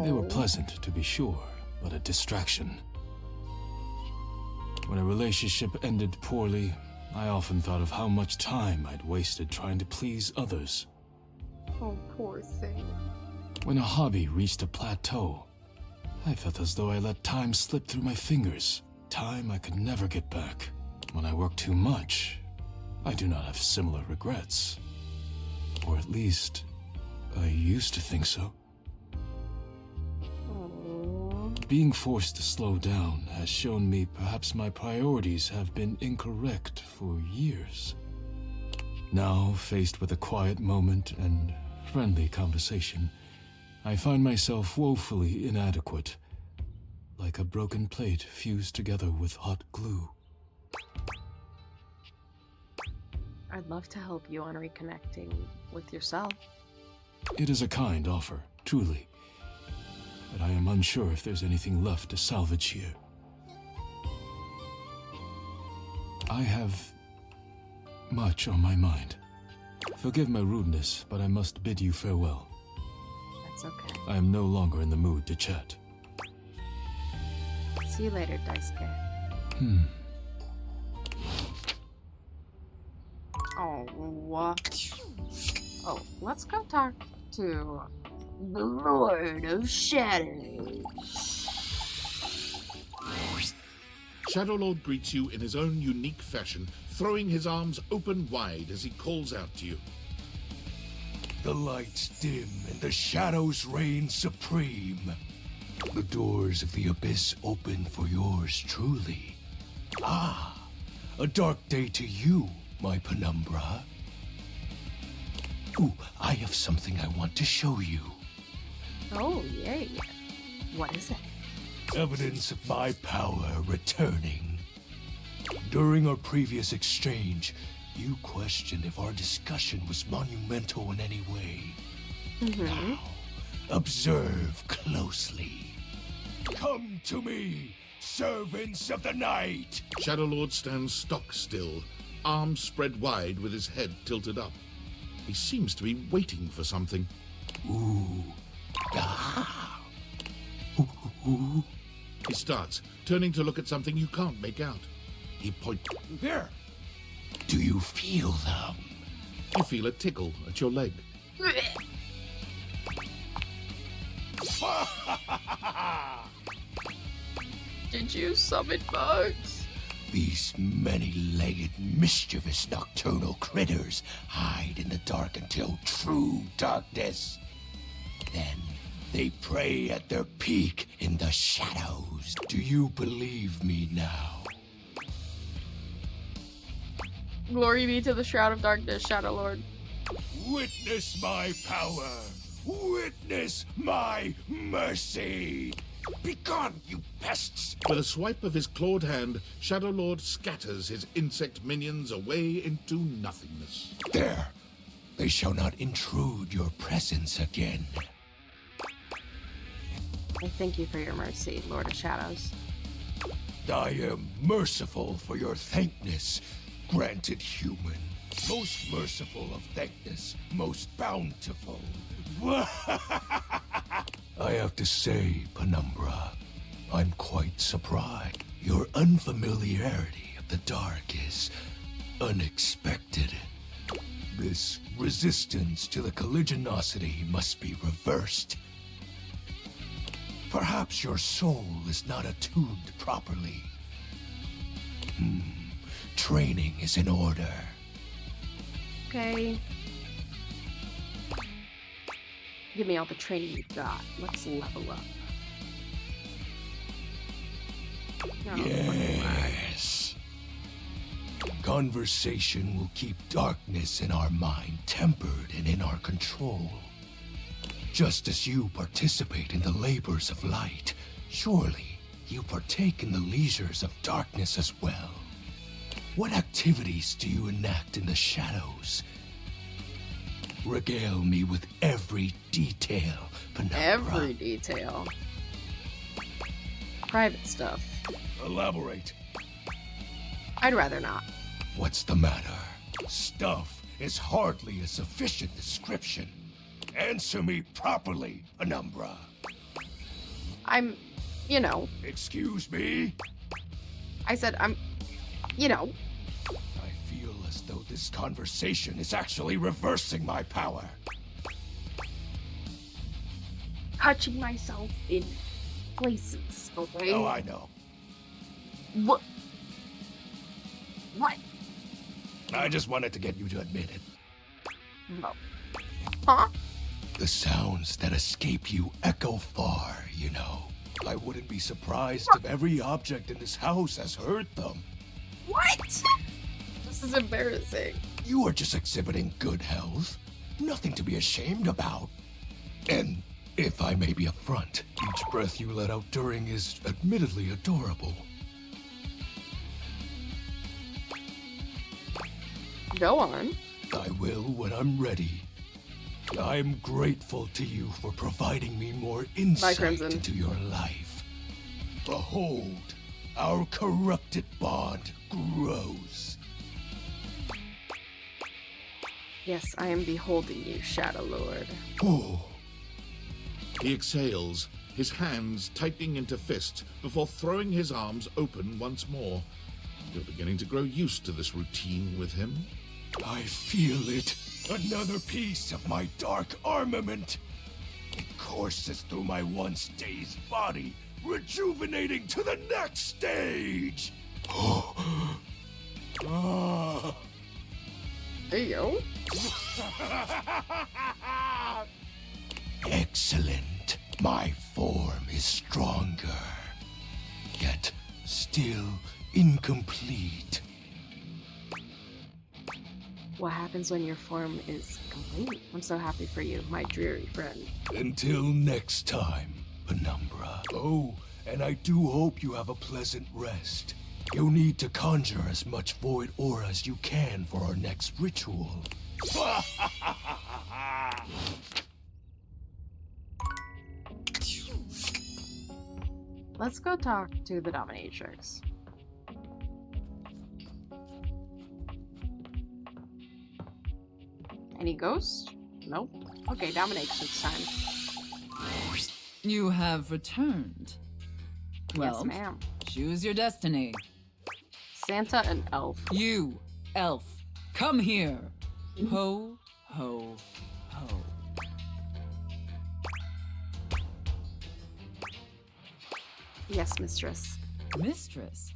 They were pleasant, to be sure, but a distraction. When a relationship ended poorly, I often thought of how much time I'd wasted trying to please others. Oh, poor thing. When a hobby reached a plateau, I felt as though I let time slip through my fingers. Time I could never get back. When I work too much, I do not have similar regrets. Or at least, I used to think so. Being forced to slow down has shown me perhaps my priorities have been incorrect for years. Now, faced with a quiet moment and friendly conversation, I find myself woefully inadequate, like a broken plate fused together with hot glue. I'd love to help you on reconnecting with yourself. It is a kind offer, truly. But I am unsure if there's anything left to salvage here. I have much on my mind. Forgive my rudeness, but I must bid you farewell. That's okay. I am no longer in the mood to chat. See you later, Daisuke. Oh, let's go talk to the Lord of Shadow. Shadow Lord greets you in his own unique fashion, throwing his arms open wide as he calls out to you. The lights dim and the shadows reign supreme. The doors of the abyss open for yours truly. Ah, a dark day to you, my penumbra. Ooh, I have something I want to show you. Oh, yay. What is it? Evidence of my power returning. During our previous exchange, you questioned if our discussion was monumental in any way. Now, observe closely. Come to me, servants of the night! Shadow Lord stands stock still, arms spread wide with his head tilted up. He seems to be waiting for something. Ooh. Ah. Ooh. He starts, turning to look at something you can't make out. He points. There! Do you feel them? You feel a tickle at your leg. Did you summon bugs? These many-legged, mischievous nocturnal critters hide in the dark until true darkness. Then they prey at their peak in the shadows. Do you believe me now? Glory be to the Shroud of Darkness, Shadow Lord. Witness my power! Witness my mercy! Begone, you pests! With a swipe of his clawed hand, Shadow Lord scatters his insect minions away into nothingness. There! They shall not intrude your presence again. I thank you for your mercy, Lord of Shadows. I am merciful for your thankness, granted human. Most merciful of thankness, most bountiful. I have to say, Penumbra, I'm quite surprised. Your unfamiliarity of the dark is unexpected. This resistance to the colligiosity must be reversed. Perhaps your soul is not attuned properly. Training is in order. Okay. Give me all the training you've got. Let's level up. No, Yes. Conversation will keep darkness in our mind tempered and in our control. Just as you participate in the labors of light, surely you partake in the leisures of darkness as well. What activities do you enact in the shadows? Regale me with every detail, Penumbra. Every detail. Private stuff. Elaborate. I'd rather not. What's the matter? Stuff is hardly a sufficient description. Answer me properly, Penumbra. I'm, you know. Excuse me? I said I'm, you know. I feel as though this conversation is actually reversing my power. Touching myself in places, okay? Oh, I know. What? What? I just wanted to get you to admit it. No. Huh? The sounds that escape you echo far, you know. I wouldn't be surprised if every object in this house has heard them. What? This is embarrassing. You are just exhibiting good health. Nothing to be ashamed about. And if I may be upfront, each breath you let out during is admittedly adorable. Go on. I will when I'm ready. I'm grateful to you for providing me more insight into your life. Behold, our corrupted bond grows. Yes, I am beholding you, Shadow Lord. Oh. He exhales, his hands tightening into fists before throwing his arms open once more. You're beginning to grow used to this routine with him. I feel it. Another piece of my dark armament. It courses through my once dazed body, rejuvenating to the next stage. There you go. Excellent. My form is stronger, yet still incomplete. What happens when your form is complete? I'm so happy for you, my dreary friend. Until next time, Penumbra. Oh, and I do hope you have a pleasant rest. You'll need to conjure as much void aura as you can for our next ritual. Let's go talk to the dominatrix. Any ghosts? Nope. Okay, dominatrix time. You have returned. Well, Yes, ma'am. choose your destiny. Santa and Elf. You, elf, come here. Ho, ho, ho. Yes, mistress. Mistress?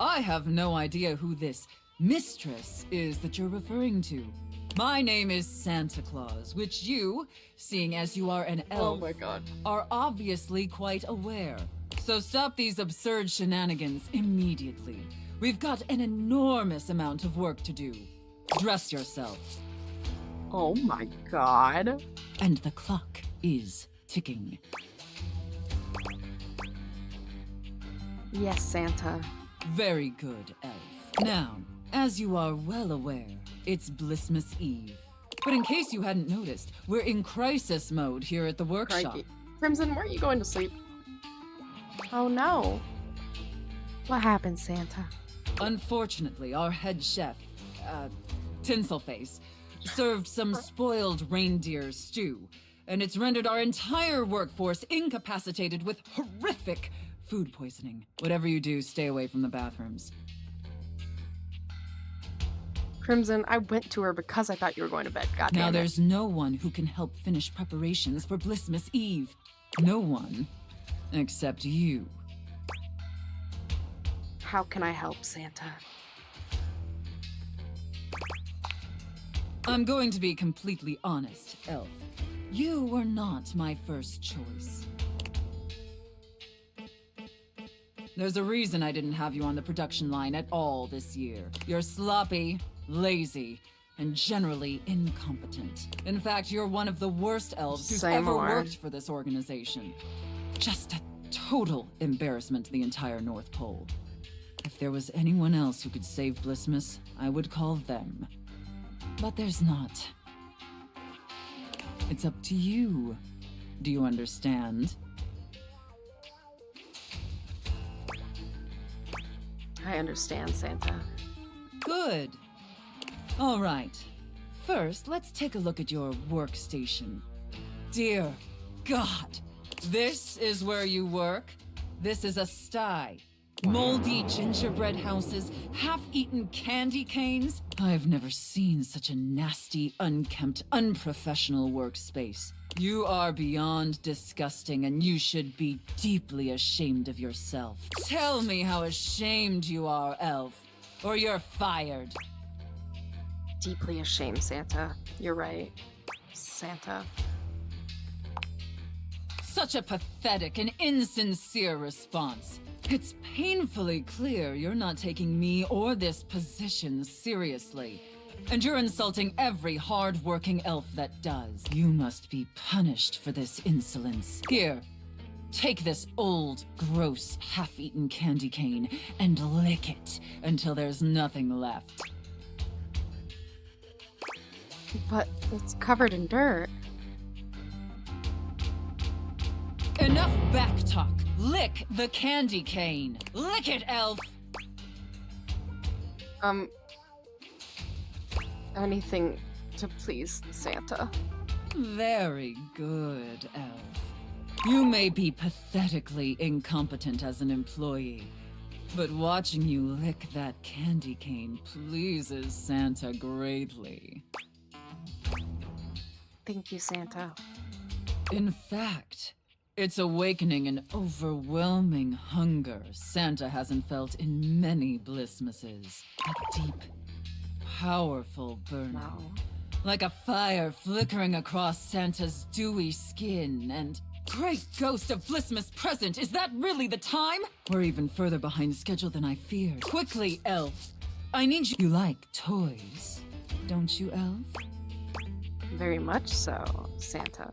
I have no idea who this mistress is that you're referring to. My name is Santa Claus, which you, seeing as you are an elf, Oh my god. are obviously quite aware. So stop these absurd shenanigans immediately. We've got an enormous amount of work to do. Dress yourself. Oh my god. And the clock is ticking. Yes, Santa. Very good, elf. Now, as you are well aware, it's Blissmas Eve. But in case you hadn't noticed, we're in crisis mode here at the workshop. Crikey. Crimson, weren't you going to sleep? Oh no. What happened, Santa? Unfortunately, our head chef, Tinselface, served some spoiled reindeer stew, and it's rendered our entire workforce incapacitated with horrific food poisoning. Whatever you do, stay away from the bathrooms. Crimson, I went to her because I thought you were going to bed. God Now damn it. there's no one who can help finish preparations for Blissmas Eve. No one. Except you. How can I help, Santa? I'm going to be completely honest, Elf. You were not my first choice. There's a reason I didn't have you on the production line at all this year. You're sloppy, lazy, and generally incompetent. In fact, you're one of the worst elves who's Say ever more. worked for this organization. Just a total embarrassment to the entire North Pole. If there was anyone else who could save Blissmas, I would call them. But there's not. It's up to you. Do you understand? I understand, Santa. Good. All right. First, let's take a look at your workstation. Dear God, this is where you work? This is a sty. Moldy gingerbread houses, half-eaten candy canes. I've never seen such a nasty, unkempt, unprofessional workspace. You are beyond disgusting, and you should be deeply ashamed of yourself. Tell me how ashamed you are, Elf, or you're fired. Deeply ashamed, Santa. You're right. Santa. Such a pathetic and insincere response. It's painfully clear you're not taking me or this position seriously. And you're insulting every hard-working elf that does. You must be punished for this insolence. Here, take this old, gross, half-eaten candy cane and lick it until there's nothing left. But it's covered in dirt. Enough backtalk. Lick the candy cane. Lick it, elf. Anything to please Santa. Very good, elf. You may be pathetically incompetent as an employee, but watching you lick that candy cane pleases Santa greatly. Thank you, Santa. In fact, it's awakening an overwhelming hunger Santa hasn't felt in many Blissmases. A deep, powerful burning. Wow. Like a fire flickering across Santa's dewy skin and... Great ghost of Blissmas present! Is that really the time? We're even further behind schedule than I feared. Quickly, elf! I need you... You like toys, don't you, elf? Very much so, Santa.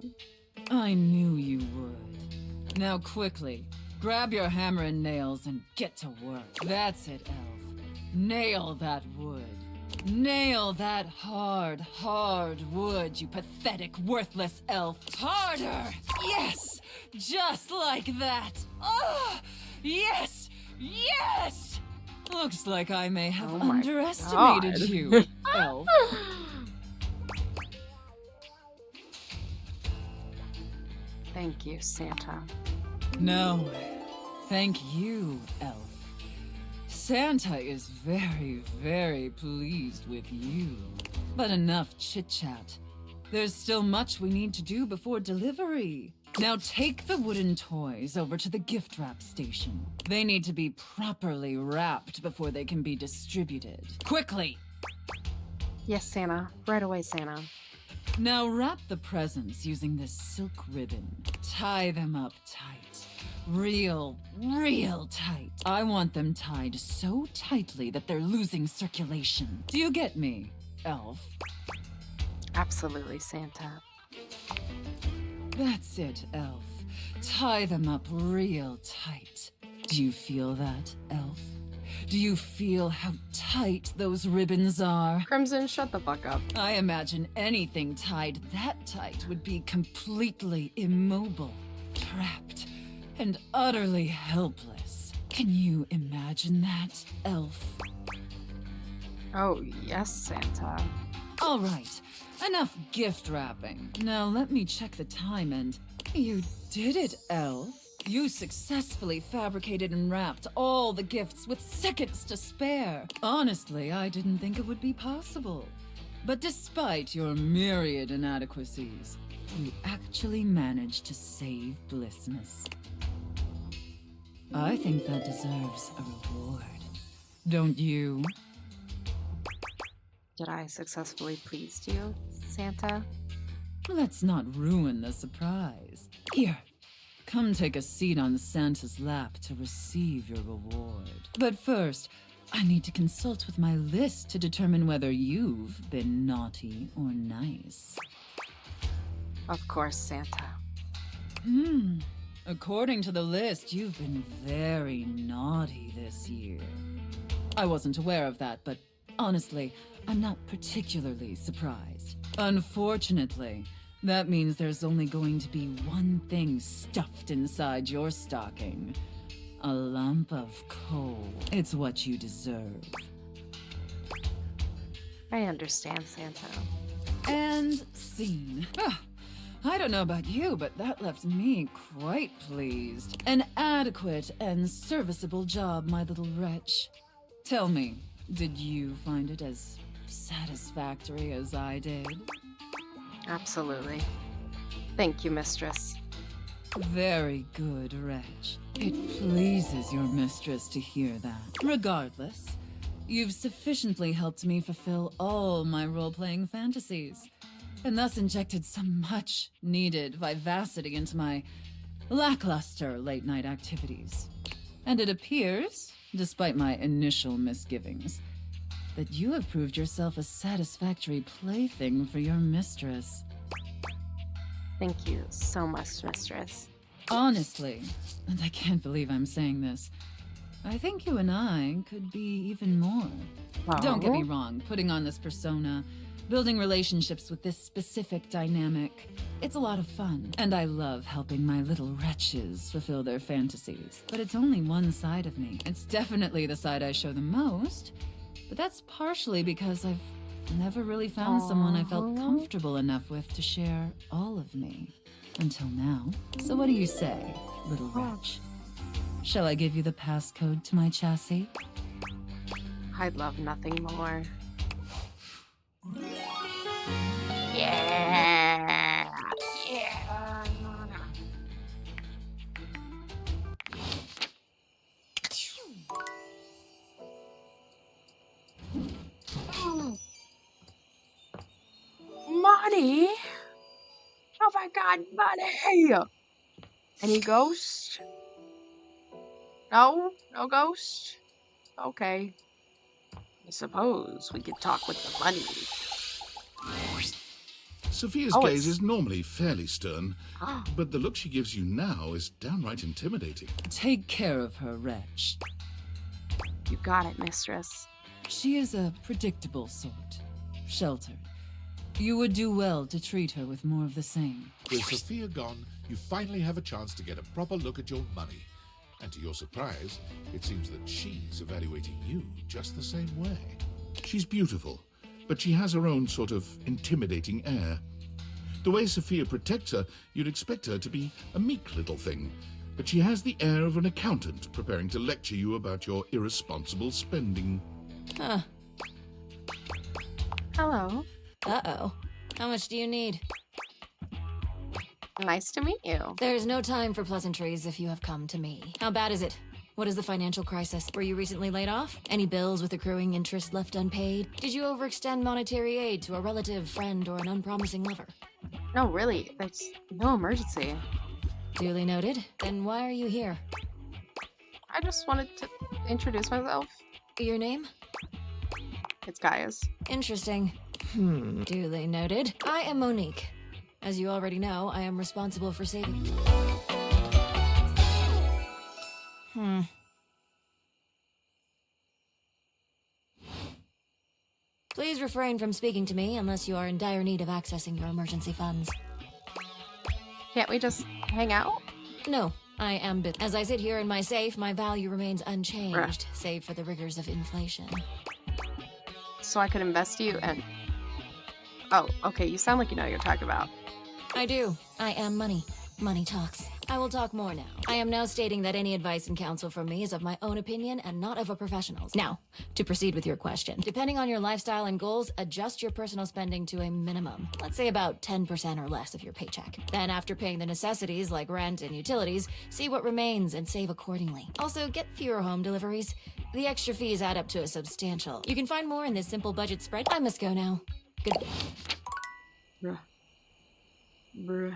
I knew you would. Now quickly, Grab your hammer and nails and get to work. That's it, Elf. Nail that wood. Nail that hard, hard wood, you pathetic, worthless elf. Harder! Yes! Just like that! Oh! Yes! Yes! Looks like I may have underestimated God. you, elf. Thank you, Santa. No, thank you, elf. Santa is very, very pleased with you. But enough chit-chat. There's still much we need to do before delivery. Now take the wooden toys over to the gift wrap station. They need to be properly wrapped before they can be distributed. Quickly! Yes, Santa. Right away, Santa. Now wrap the presents using this silk ribbon. Tie them up tight. Real tight. I want them tied so tightly that they're losing circulation. Do you get me, elf? Absolutely, Santa. That's it, elf. Tie them up real tight. Do you feel that, elf? Do you feel how tight those ribbons are? Crimson, shut the fuck up. I imagine anything tied that tight would be completely immobile, trapped, and utterly helpless. Can you imagine that, elf? Oh, yes, Santa. All right, enough gift wrapping. Now let me check the time and... You did it, elf. You successfully fabricated and wrapped all the gifts with seconds to spare. Honestly, I didn't think it would be possible. But despite your myriad inadequacies, you actually managed to save Blissmas. I think that deserves a reward. Don't you? Did I successfully please you, Santa? Let's not ruin the surprise. Here, come take a seat on Santa's lap to receive your reward. But first, I need to consult with my list to determine whether you've been naughty or nice. Of course, Santa. According to the list, you've been very naughty this year. I wasn't aware of that, but honestly, I'm not particularly surprised. Unfortunately, that means there's only going to be one thing stuffed inside your stocking. A lump of coal. It's what you deserve. I understand, Santa. And scene. I don't know about you, but that left me quite pleased. An adequate and serviceable job, my little wretch. Tell me, did you find it as satisfactory as I did? Absolutely. Thank you, mistress. Very good, wretch. It pleases your mistress to hear that. Regardless, you've sufficiently helped me fulfill all my role-playing fantasies, and thus injected some much-needed vivacity into my lackluster late-night activities. And it appears, despite my initial misgivings, that you have proved yourself a satisfactory plaything for your mistress. Thank you so much, mistress. Honestly, and I can't believe I'm saying this, I think you and I could be even more. Don't get me wrong, putting on this persona, building relationships with this specific dynamic, it's a lot of fun. And I love helping my little wretches fulfill their fantasies. But it's only one side of me. It's definitely the side I show the most, but that's partially because I've never really found someone I felt comfortable enough with to share all of me. Until now. So what do you say, little wretch? Shall I give you the passcode to my chassis? I'd love nothing more. Yeah! Yeah! Money? Oh my god, money! Any ghost? No? No ghost? Okay. I suppose we could talk with the money. Sophia's Oh, gaze it's- is normally fairly stern, but the look she gives you now is downright intimidating. Take care of her, wretch. You got it, mistress. She is a predictable sort. Sheltered. You would do well to treat her with more of the same. With Sophia gone, you finally have a chance to get a proper look at your money. And to your surprise, it seems that she's evaluating you just the same way. She's beautiful, but she has her own sort of intimidating air. The way Sophia protects her, you'd expect her to be a meek little thing, but she has the air of an accountant preparing to lecture you about your irresponsible spending. Huh. Hello. Uh-oh. How much do you need? Nice to meet you. There's no time for pleasantries if you have come to me. How bad is it? What is the financial crisis? Were you recently laid off? Any bills with accruing interest left unpaid? Did you overextend monetary aid to a relative, friend, or an unpromising lover? No, really, there's no emergency. Duly noted. Then why are you here? I just wanted to introduce myself. Your name? It's Gaius. Interesting. Duly noted. I am Monique. As you already know, I am responsible for saving. Please refrain from speaking to me unless you are in dire need of accessing your emergency funds. Can't we just hang out? No, I am as I sit here in my safe, my value remains unchanged, save for the rigors of inflation. So I could invest you and... Oh, okay, you sound like you know what you're talking about. I do. I am money. Money talks. I will talk more now. I am now stating that any advice and counsel from me is of my own opinion and not of a professional's. Now, to proceed with your question. Depending on your lifestyle and goals, adjust your personal spending to a minimum. Let's say about 10% or less of your paycheck. Then after paying the necessities like rent and utilities, see what remains and save accordingly. Also, get fewer home deliveries. The extra fees add up to a substantial. You can find more in this simple budget spread. I must go now. Good. Bruh.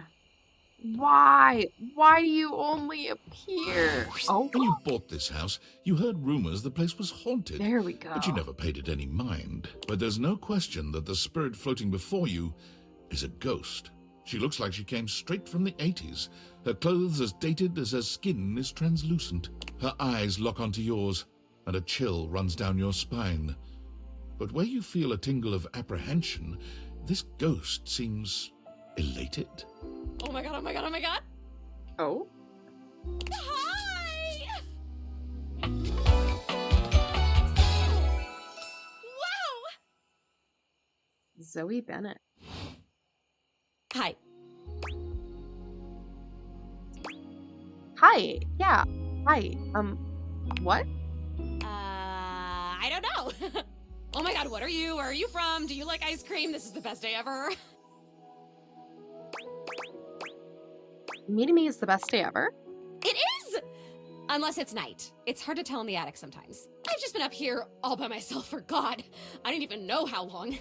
Why? Why do you only appear? Oh, when you bought this house, you heard rumors the place was haunted. There we go. But you never paid it any mind. But there's no question that the spirit floating before you is a ghost. She looks like she came straight from the 80s. Her clothes as dated as her skin is translucent. Her eyes lock onto yours, and a chill runs down your spine. But where you feel a tingle of apprehension, this ghost seems elated. Oh my god, oh my god, oh my god. Oh? Hi! Wow! Zoe Bennett. Hi. Hi. Yeah. Hi. What? I don't know. Oh my god, what are you? Where are you from? Do you like ice cream? This is the best day ever. Meeting me is the best day ever. It is! Unless it's night. It's hard to tell in the attic sometimes. I've just been up here all by myself for God. I don't even know how long.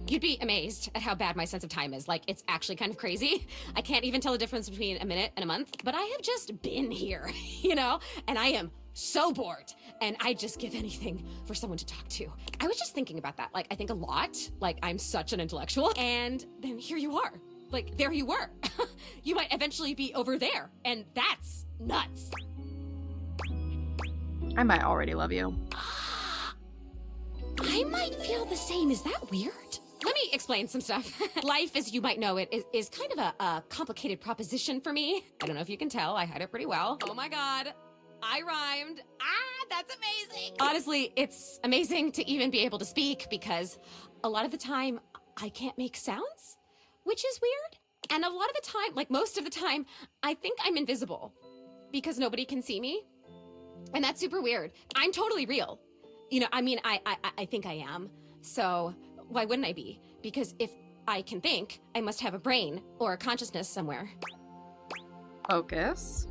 You'd be amazed at how bad my sense of time is. Like, it's actually kind of crazy. I can't even tell the difference between a minute and a month, but I have just been here, you know? And I am so bored. And I'd just give anything for someone to talk to. I was just thinking about that. Like, I think a lot. Like, I'm such an intellectual. And then here you are. Like, there you were. You might eventually be over there. And that's nuts. I might already love you. I might feel the same. Is that weird? Let me explain some stuff. Life, as you might know it, is kind of a complicated proposition for me. I don't know if you can tell. I hide it pretty well. Oh my god. I rhymed. Ah, that's amazing. Honestly, it's amazing to even be able to speak because a lot of the time I can't make sounds, which is weird. And a lot of the time, like most of the time, I think I'm invisible because nobody can see me. And that's super weird. I'm totally real. You know, I mean, I think I am. So why wouldn't I be? Because if I can think, I must have a brain or a consciousness somewhere. Focus.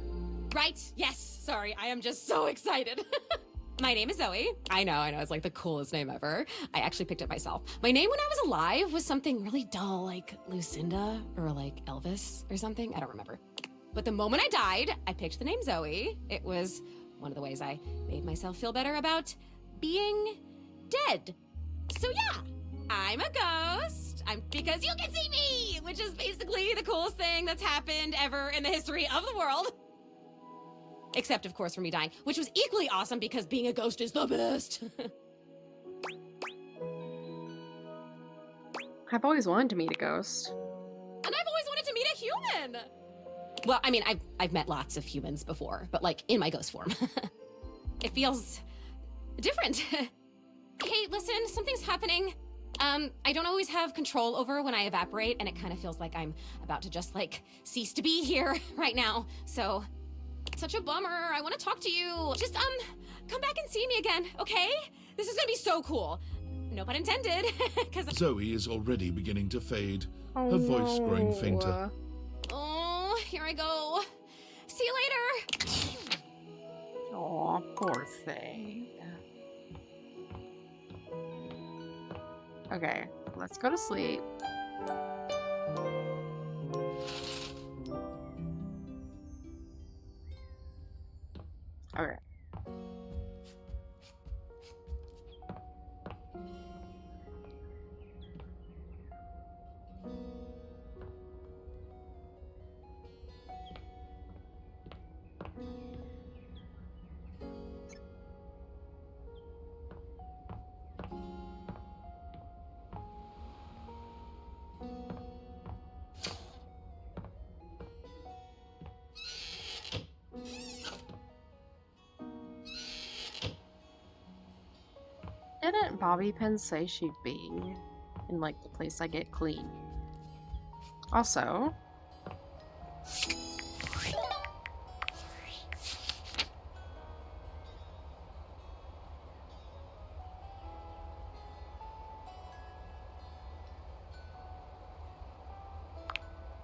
Right, yes. Sorry, I am just so excited. My name is Zoe. I know, it's like the coolest name ever. I actually picked it myself. My name when I was alive was something really dull, like Lucinda or like Elvis or something. I don't remember. But the moment I died, I picked the name Zoe. It was one of the ways I made myself feel better about being dead. So yeah, I'm a ghost. ghost. Because you can see me, which is basically the coolest thing that's happened ever in the history of the world. Except, of course, for me dying, which was equally awesome because being a ghost is the best. I've always wanted to meet a ghost. And I've always wanted to meet a human. Well, I mean, I've met lots of humans before, but like in my ghost form. It feels different. Hey, listen, something's happening. I don't always have control over when I evaporate, and it kind of feels like I'm about to just like cease to be here right now. So, such a bummer. I want to talk to you. Just come back and see me again, okay? This is gonna be so cool. No pun intended. Zoe is already beginning to fade, Oh, her voice growing fainter. Oh, here I go. See you later. Aw, poor thing. Okay, let's go to sleep. Okay. Didn't Bobby Pin say she'd be in like the place I get clean? Also,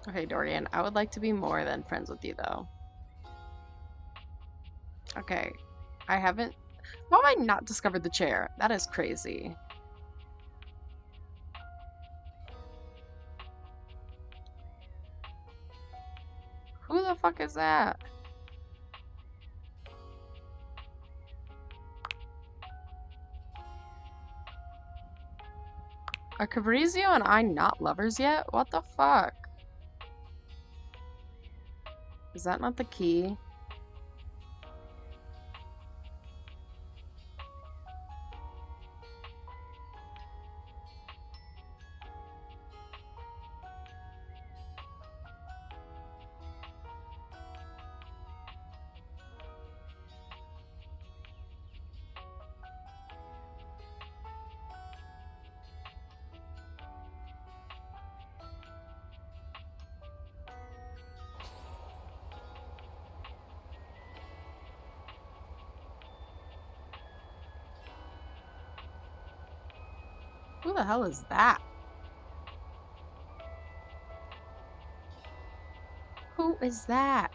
okay, Dorian, I would like to be more than friends with you though. Okay, I haven't. How have I not discovered the chair? That is crazy. Who the fuck is that? Are Fabrizio and I not lovers yet? What the fuck? Is that not the key? Who the hell is that? Who is that?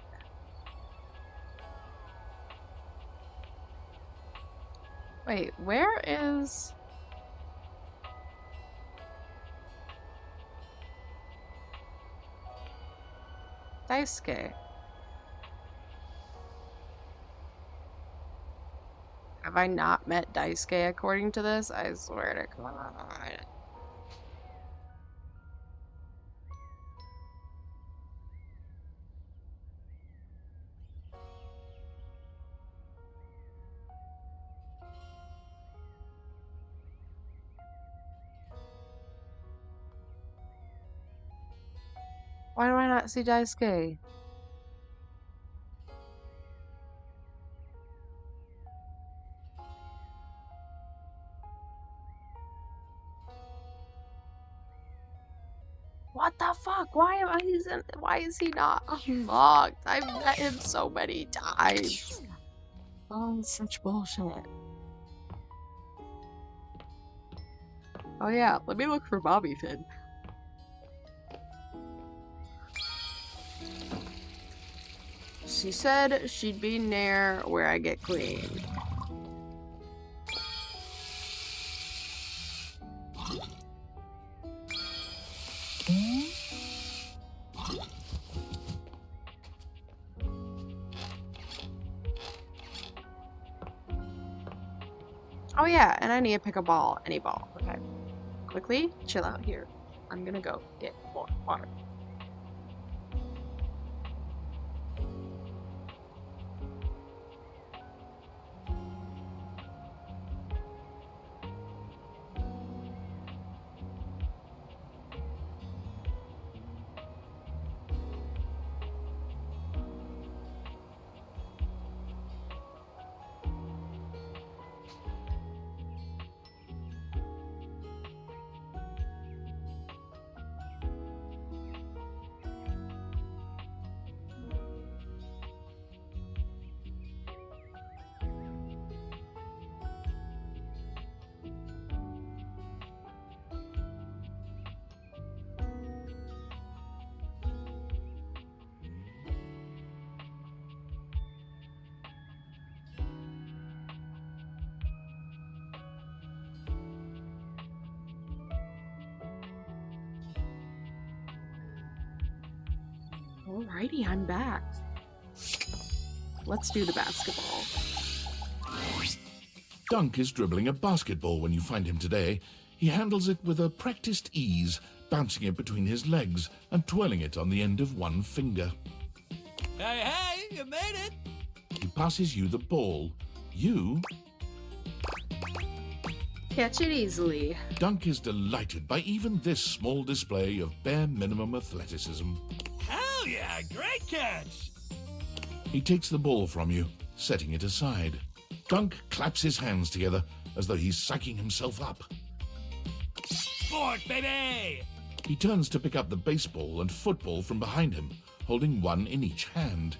Wait, where is... Daisuke? Have I not met Daisuke according to this? I swear to God. Why do I not see Daisuke? What the fuck? Why is he not unlocked? I've met him so many times. Oh, such bullshit. Oh yeah, let me look for Bobby Finn. She said she'd be near where I get clean. Oh yeah, and I need to pick a ball. Any ball. Okay. Quickly, chill out here. I'm gonna go get more water. Alrighty, I'm back. Let's do the basketball. Dunk is dribbling a basketball when you find him today. He handles it with a practiced ease, bouncing it between his legs and twirling it on the end of one finger. Hey, you made it! He passes you the ball. You catch it easily. Dunk is delighted by even this small display of bare minimum athleticism. Hell yeah, great catch! He takes the ball from you, setting it aside. Dunk claps his hands together as though he's psyching himself up. Sport, baby! He turns to pick up the baseball and football from behind him, holding one in each hand.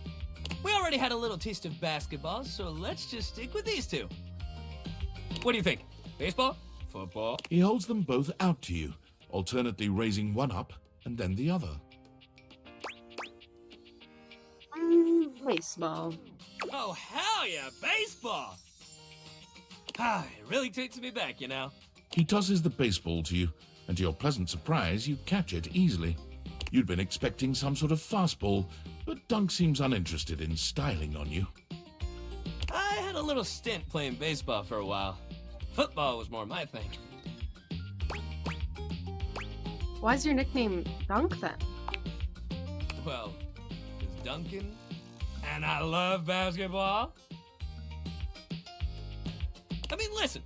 We already had a little taste of basketball, so let's just stick with these two. What do you think? Baseball? Football? He holds them both out to you, alternately raising one up and then the other. Baseball. Oh, hell yeah, baseball! Ah, it really takes me back, you know. He tosses the baseball to you, and to your pleasant surprise, you catch it easily. You'd been expecting some sort of fastball, but Dunk seems uninterested in styling on you. I had a little stint playing baseball for a while. Football was more my thing. Why's your nickname Dunk then? Well, it's Duncan, and I love basketball. I mean, listen,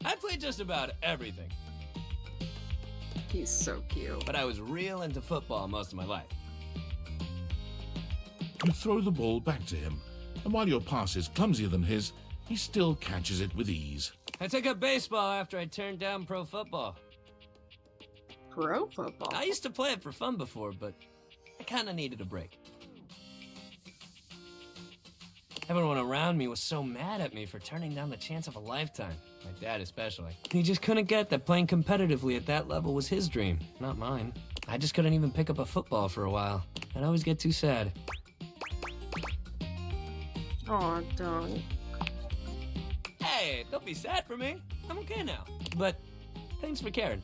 I played just about everything. He's so cute. But I was real into football most of my life. You throw the ball back to him, and while your pass is clumsier than his, he still catches it with ease. I took up baseball after I turned down pro football. Pro football? I used to play it for fun before, but I kind of needed a break. Everyone around me was so mad at me for turning down the chance of a lifetime. My dad especially. He just couldn't get that playing competitively at that level was his dream, not mine. I just couldn't even pick up a football for a while. I'd always get too sad. Aw, Dunk. Hey, don't be sad for me. I'm okay now. But thanks for caring.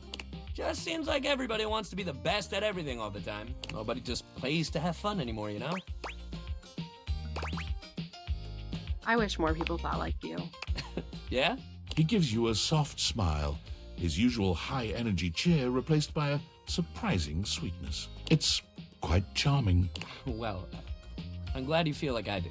Just seems like everybody wants to be the best at everything all the time. Nobody just plays to have fun anymore, you know? I wish more people thought like you. Yeah? He gives you a soft smile, his usual high-energy cheer replaced by a surprising sweetness. It's quite charming. Well, I'm glad you feel like I do.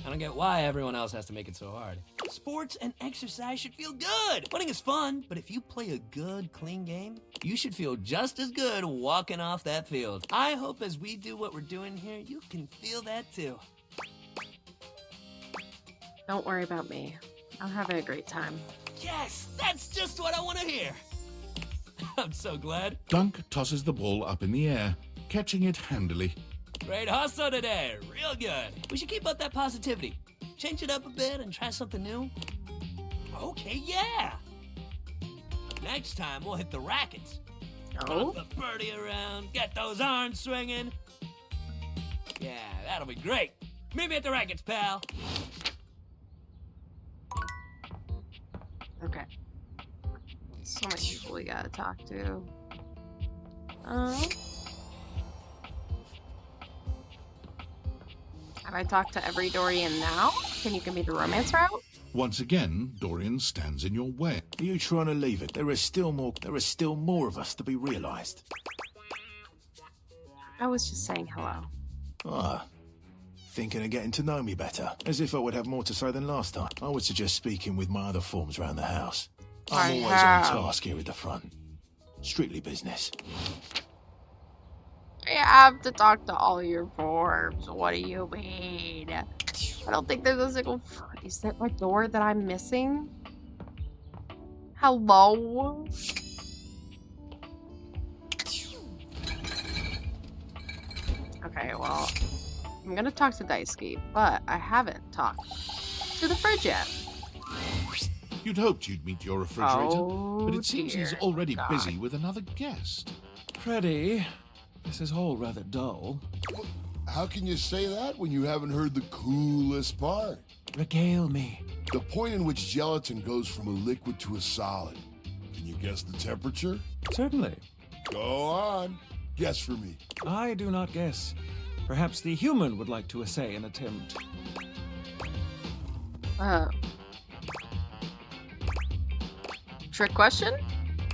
I don't get why everyone else has to make it so hard. Sports and exercise should feel good. Winning is fun, but if you play a good, clean game, you should feel just as good walking off that field. I hope as we do what we're doing here, you can feel that too. Don't worry about me. I'm having a great time. Yes, that's just what I want to hear. I'm so glad. Dunk tosses the ball up in the air, catching it handily. Great hustle today, real good. We should keep up that positivity. Change it up a bit and try something new. Okay, yeah. Next time we'll hit the rackets. Oh? Put the birdie around, get those arms swinging. Yeah, that'll be great. Meet me at the rackets, pal. Okay. So many people we gotta talk to. Have I talked to every Dorian now? Can you give me the romance route? Once again, Dorian stands in your way. Are you trying to leave it? There is still more of us to be realized. I was just saying hello. Ah. Thinking of getting to know me better. As if I would have more to say than last time. I would suggest speaking with my other forms around the house. I'm always on task here at the front. Strictly business. I have to talk to all your forms. What do you mean? I don't think there's a single... Is that my door that I'm missing? Hello? Okay, well, I'm gonna talk to Daisuke, but I haven't talked to the fridge yet. You'd hoped you'd meet your refrigerator, Oh, but it seems he's dear already God. busy with another guest. Freddy, this is all rather dull. How can you say that when you haven't heard the coolest part? Regale me. The point in which gelatin goes from a liquid to a solid. Can you guess the temperature? Certainly. Go on. Guess for me. I do not guess. Perhaps the human would like to essay an attempt. Trick question?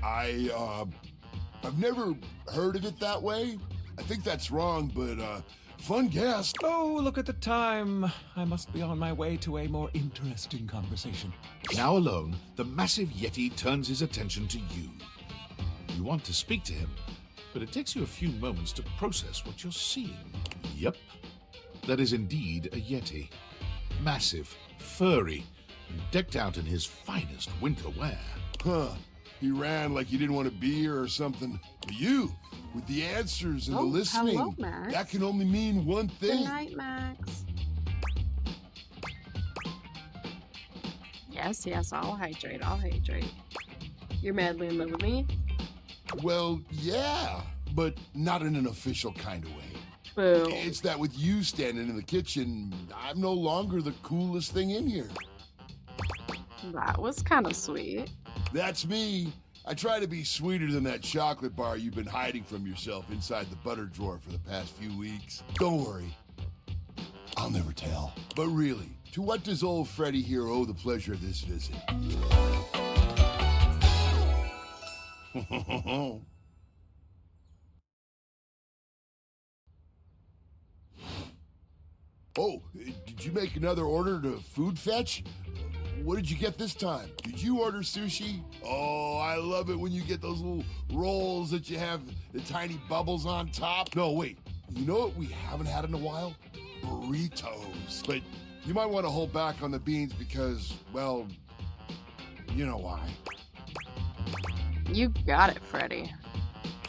I've never heard of it that way. I think that's wrong, but, fun guess. Oh, look at the time. I must be on my way to a more interesting conversation. Now alone, the massive Yeti turns his attention to you. You want to speak to him, but it takes you a few moments to process what you're seeing. Yep, that is indeed a Yeti. Massive, furry, and decked out in his finest winter wear. Huh. He ran like he didn't want to be here or something. But you, with the answers and the listening, hello, Max. that can only mean one thing. Good night, Max. Yes, I'll hydrate. You're madly in love with me? Well, yeah, but not in an official kind of way. Boo. It's that with you standing in the kitchen, I'm no longer the coolest thing in here. That was kind of sweet. That's me. I try to be sweeter than that chocolate bar you've been hiding from yourself inside the butter drawer for the past few weeks. Don't worry. I'll never tell. But really, to what does old Freddy here owe the pleasure of this visit? Oh, did you make another order to food fetch? What did you get this time? Did you order sushi? Oh, I love it when you get those little rolls that you have the tiny bubbles on top. No, wait. You know what we haven't had in a while? Burritos. But you might want to hold back on the beans because, well, you know why. You got it, Freddy.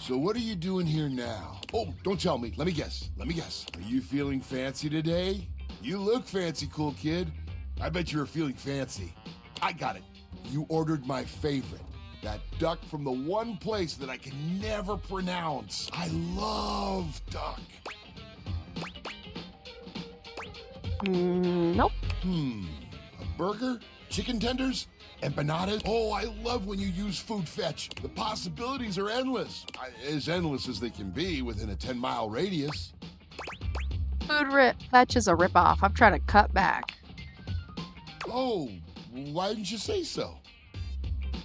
So what are you doing here now? Oh, don't tell me. Let me guess. Are you feeling fancy today? You look fancy, cool kid. I bet you're feeling fancy. I got it. You ordered my favorite. That duck from the one place that I can never pronounce. I love duck. Nope. A burger? Chicken tenders? Empanadas? Oh, I love when you use food fetch. The possibilities are endless. As endless as they can be within a 10-mile radius. Food fetch is a ripoff. I'm trying to cut back. Oh, why didn't you say so?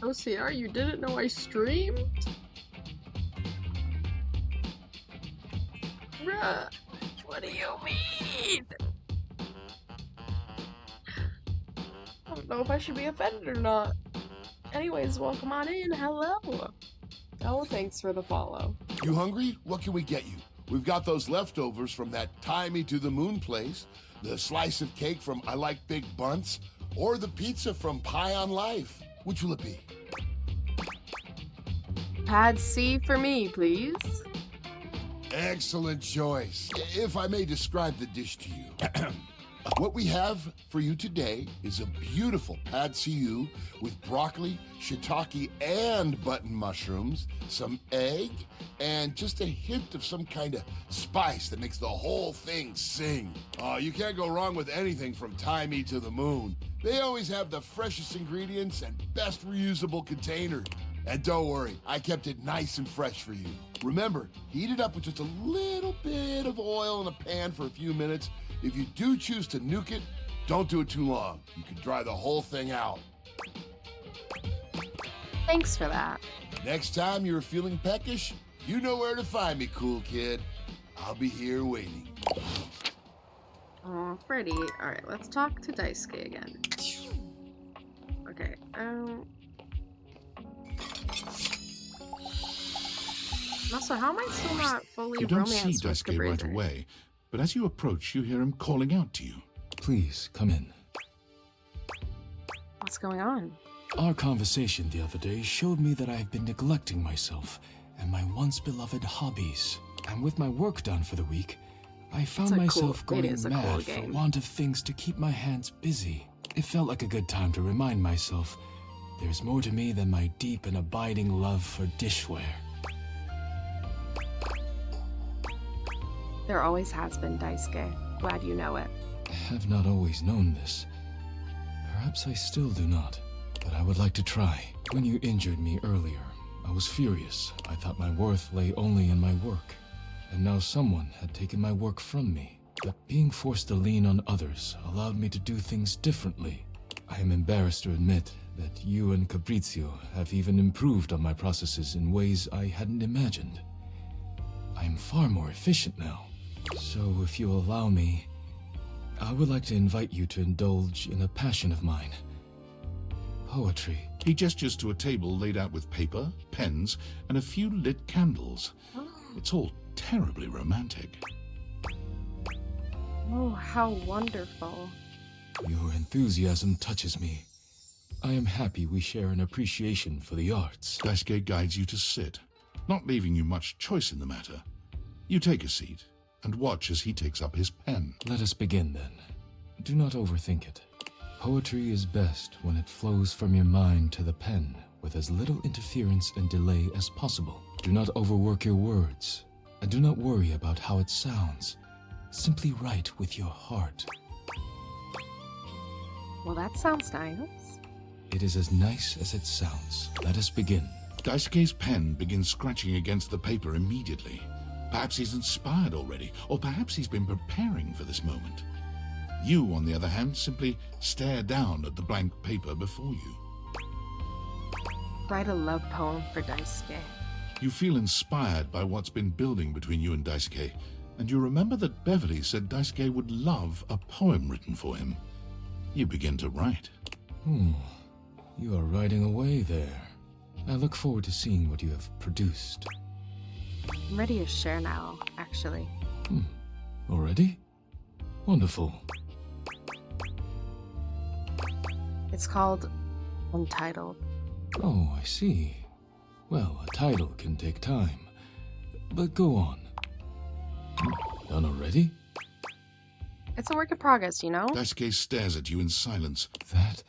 OCR, you didn't know I streamed? Bruh, what do you mean? I don't know if I should be offended or not. Anyways, welcome on in. Hello. Oh, thanks for the follow. You hungry? What can we get you? We've got those leftovers from that Tie Me to the Moon place, the slice of cake from I Like Big Bunts, or the pizza from Pie on Life. Which will it be? Pad C for me, please. Excellent choice. If I may describe the dish to you. What we have for you today is a beautiful pad see ew with broccoli, shiitake, and button mushrooms, some egg, and just a hint of some kind of spice that makes the whole thing sing. You can't go wrong with anything from Tie Me to the Moon. They always have the freshest ingredients and best reusable container. And don't worry, I kept it nice and fresh for you. Remember, heat it up with just a little bit of oil in a pan for a few minutes. If you do choose to nuke it, Don't do it too long. You can dry the whole thing out. Thanks for that. Next time you're feeling peckish, you know where to find me, cool kid. I'll be here waiting. Oh, Freddy. Alright, let's talk to Daisuke again. Okay, Also, how am I still not fully You don't see romanced with Daisuke right Cabrera? away, but as you approach, you hear him calling out to you. Please, come in. What's going on? Our conversation the other day showed me that I have been neglecting myself and my once beloved hobbies. And with my work done for the week, I found myself going mad for want of things to keep my hands busy. It felt like a good time to remind myself there's more to me than my deep and abiding love for dishware. There always has been, Daisuke. Glad you know it. I have not always known this. Perhaps I still do not, but I would like to try. When you injured me earlier, I was furious. I thought my worth lay only in my work, and now someone had taken my work from me. But being forced to lean on others allowed me to do things differently. I am embarrassed to admit that you and Fabrizio have even improved on my processes in ways I hadn't imagined. I am far more efficient now. So if you allow me, I would like to invite you to indulge in a passion of mine. Poetry. He gestures to a table laid out with paper, pens, and a few lit candles. It's all terribly romantic. Oh, how wonderful. Your enthusiasm touches me. I am happy we share an appreciation for the arts. Daisuke guides you to sit, not leaving you much choice in the matter. You take a seat and watch as he takes up his pen. Let us begin then. Do not overthink it. Poetry is best when it flows from your mind to the pen with as little interference and delay as possible. Do not overwork your words, and do not worry about how it sounds. Simply write with your heart. Well, that sounds nice. It is as nice as it sounds. Let us begin. Daisuke's pen begins scratching against the paper immediately. Perhaps he's inspired already, or perhaps he's been preparing for this moment. You, on the other hand, simply stare down at the blank paper before you. Write a love poem for Daisuke. You feel inspired by what's been building between you and Daisuke, and you remember that Beverly said Daisuke would love a poem written for him. You begin to write. You are writing away there. I look forward to seeing what you have produced. I'm ready to share now, actually. Already? Wonderful. It's called Untitled. Oh, I see. Well, a title can take time. But go on. Done already? It's a work in progress, you know? Daisuke stares at you in silence. That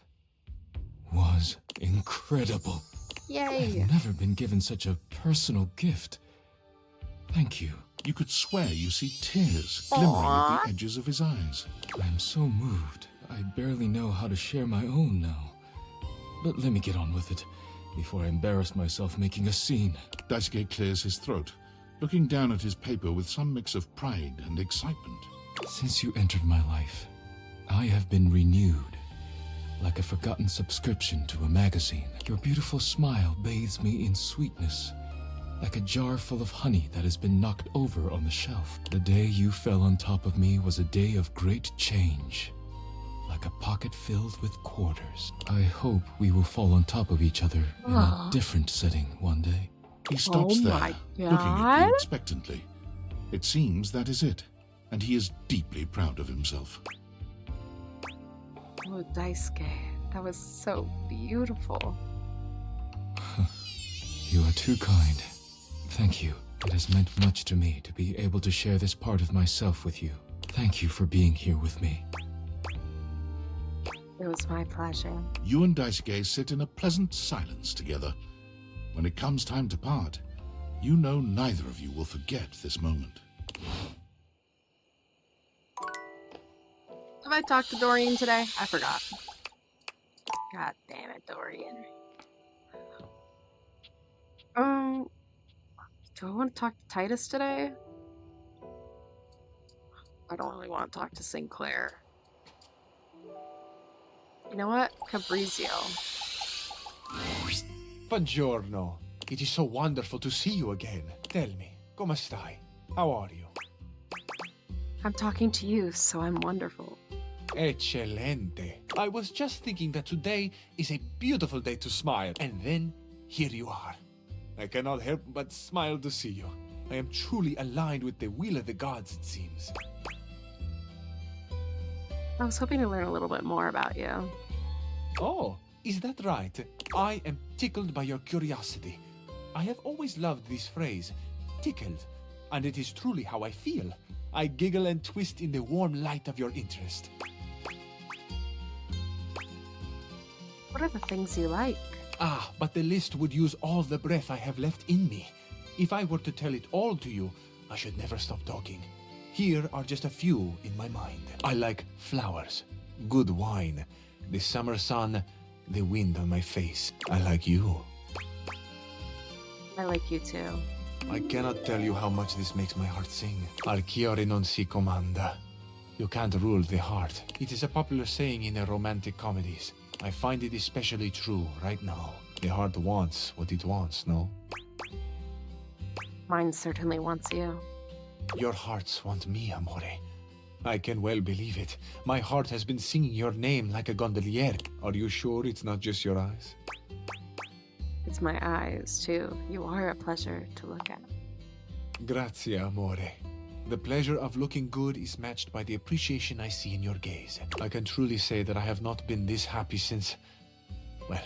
was incredible. Yay! I've never been given such a personal gift. Thank you. You could swear you see tears glimmering at the edges of his eyes. I am so moved. I barely know how to share my own now. But let me get on with it, before I embarrass myself making a scene. Daisuke clears his throat, looking down at his paper with some mix of pride and excitement. Since you entered my life, I have been renewed, like a forgotten subscription to a magazine. Your beautiful smile bathes me in sweetness, like a jar full of honey that has been knocked over on the shelf. The day you fell on top of me was a day of great change, like a pocket filled with quarters. I hope we will fall on top of each other in a different setting one day. He stops there, looking at you expectantly. It seems that is it, and he is deeply proud of himself. Oh, Daisuke, that was so beautiful. You are too kind. Thank you. It has meant much to me to be able to share this part of myself with you. Thank you for being here with me. It was my pleasure. You and Daisuke sit in a pleasant silence together. When it comes time to part, you know neither of you will forget this moment. Have I talked to Dorian today? I forgot. God damn it, Dorian. Do I want to talk to Titus today? I don't really want to talk to Sinclair. You know what? Fabrizio. Buongiorno. It is so wonderful to see you again. Tell me, come stai? How are you? I'm talking to you, so I'm wonderful. Eccellente. I was just thinking that today is a beautiful day to smile, and then here you are. I cannot help but smile to see you. I am truly aligned with the will of the gods, it seems. I was hoping to learn a little bit more about you. Oh, is that right? I am tickled by your curiosity. I have always loved this phrase, tickled, and it is truly how I feel. I giggle and twist in the warm light of your interest. What are the things you like? Ah, but the list would use all the breath I have left in me. If I were to tell it all to you, I should never stop talking. Here are just a few in my mind. I like flowers, good wine, the summer sun, the wind on my face. I like you. I like you too. I cannot tell you how much this makes my heart sing. Al cuore non si comanda. You can't rule the heart. It is a popular saying in the romantic comedies. I find it especially true right now. The heart wants what it wants, no? Mine certainly wants you. Your hearts want me, amore. I can well believe it. My heart has been singing your name like a gondolier. Are you sure it's not just your eyes? It's my eyes, too. You are a pleasure to look at. Grazie, amore. The pleasure of looking good is matched by the appreciation I see in your gaze. I can truly say that I have not been this happy since, well,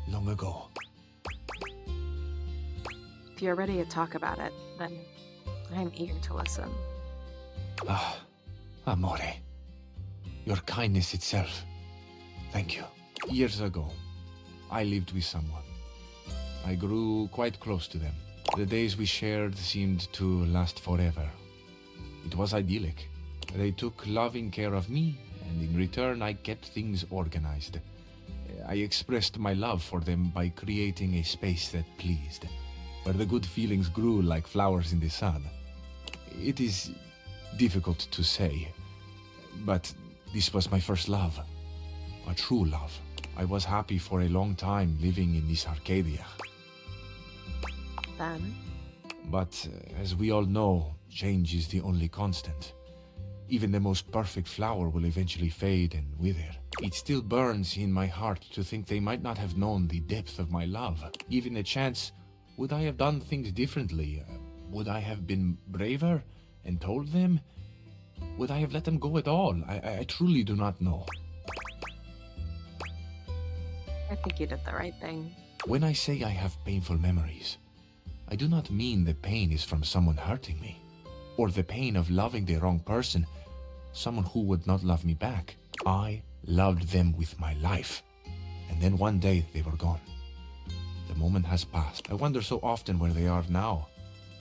long ago. If you're ready to talk about it, then I'm eager to listen. Ah, amore. Your kindness itself. Thank you. Years ago, I lived with someone. I grew quite close to them. The days we shared seemed to last forever. It was idyllic. They took loving care of me, and in return I kept things organized. I expressed my love for them by creating a space that pleased, where the good feelings grew like flowers in the sun. It is difficult to say, but this was my first love. A true love. I was happy for a long time living in this Arcadia. Then? But as we all know, change is the only constant. Even the most perfect flower will eventually fade and wither. It still burns in my heart to think they might not have known the depth of my love. Given a chance, would I have done things differently? Would I have been braver and told them? Would I have let them go at all? I truly do not know. I think you did the right thing. When I say I have painful memories, I do not mean the pain is from someone hurting me, or the pain of loving the wrong person, someone who would not love me back. I loved them with my life, and then one day they were gone. The moment has passed. I wonder so often where they are now,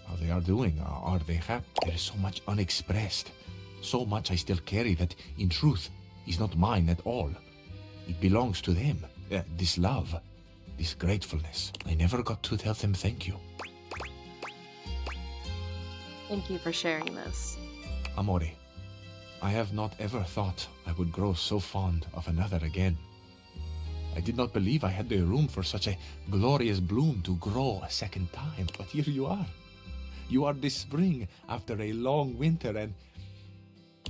how they are doing, are they happy? There is so much unexpressed, so much I still carry that, in truth, is not mine at all. It belongs to them, this love, this gratefulness. I never got to tell them thank you. Thank you for sharing this. Amore, I have not ever thought I would grow so fond of another again. I did not believe I had the room for such a glorious bloom to grow a second time, but here you are. You are this spring after a long winter, and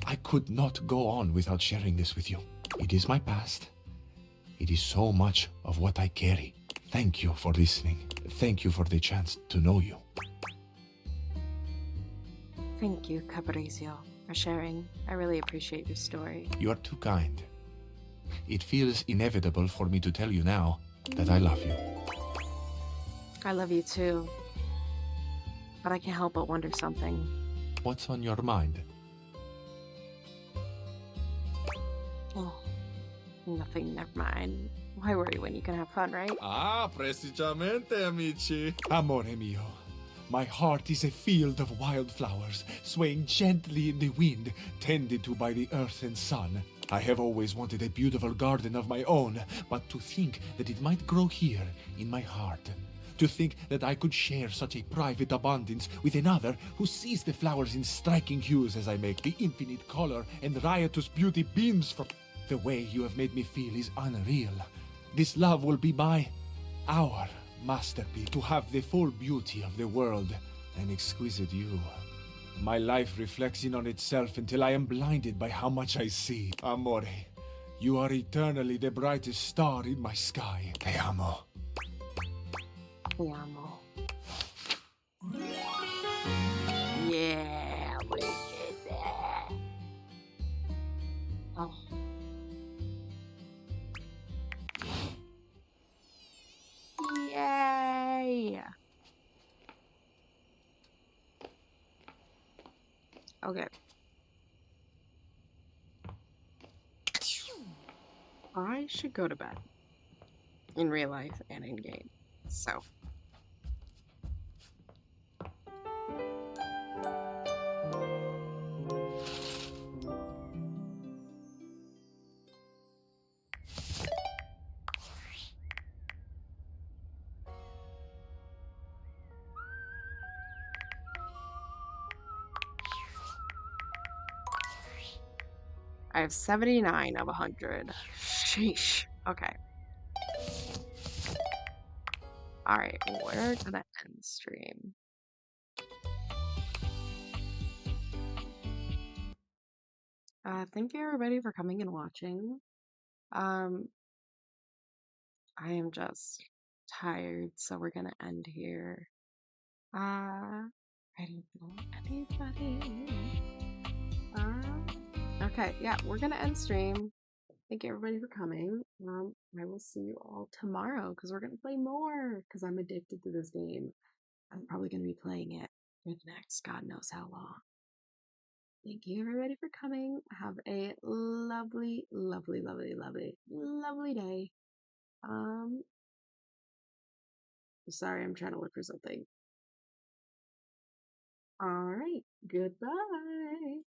I could not go on without sharing this with you. It is my past. It is so much of what I carry. Thank you for listening. Thank you for the chance to know you. Thank you, Fabrizio, for sharing. I really appreciate your story. You are too kind. It feels inevitable for me to tell you now that I love you. I love you too. But I can't help but wonder something. What's on your mind? Oh, nothing, never mind. Why worry when you can have fun, right? Ah, precisamente, amici. Amore mio, my heart is a field of wildflowers, swaying gently in the wind, tended to by the earth and sun. I have always wanted a beautiful garden of my own, but to think that it might grow here, in my heart. To think that I could share such a private abundance with another who sees the flowers in striking hues as I make, the infinite color and riotous beauty beams from... The way you have made me feel is unreal. This love will be our masterpiece. To have the full beauty of the world, an exquisite you. My life reflects in on itself until I am blinded by how much I see. Amore, you are eternally the brightest star in my sky. Te amo. Te amo. Yeah, we did that. Oh. Yay! Okay. I should go to bed. In real life and in game. So. I have 79 of 100. Sheesh. Okay. Alright, we're gonna end stream. Thank you everybody for coming and watching. I am just tired, so we're gonna end here. I don't know anybody. Okay, yeah, we're gonna end stream. Thank you everybody for coming. I will see you all tomorrow because we're gonna play more because I'm addicted to this game. I'm probably gonna be playing it for the next God knows how long. Thank you everybody for coming. Have a lovely, lovely, lovely, lovely, lovely day. Sorry, I'm trying to look for something. All right, goodbye.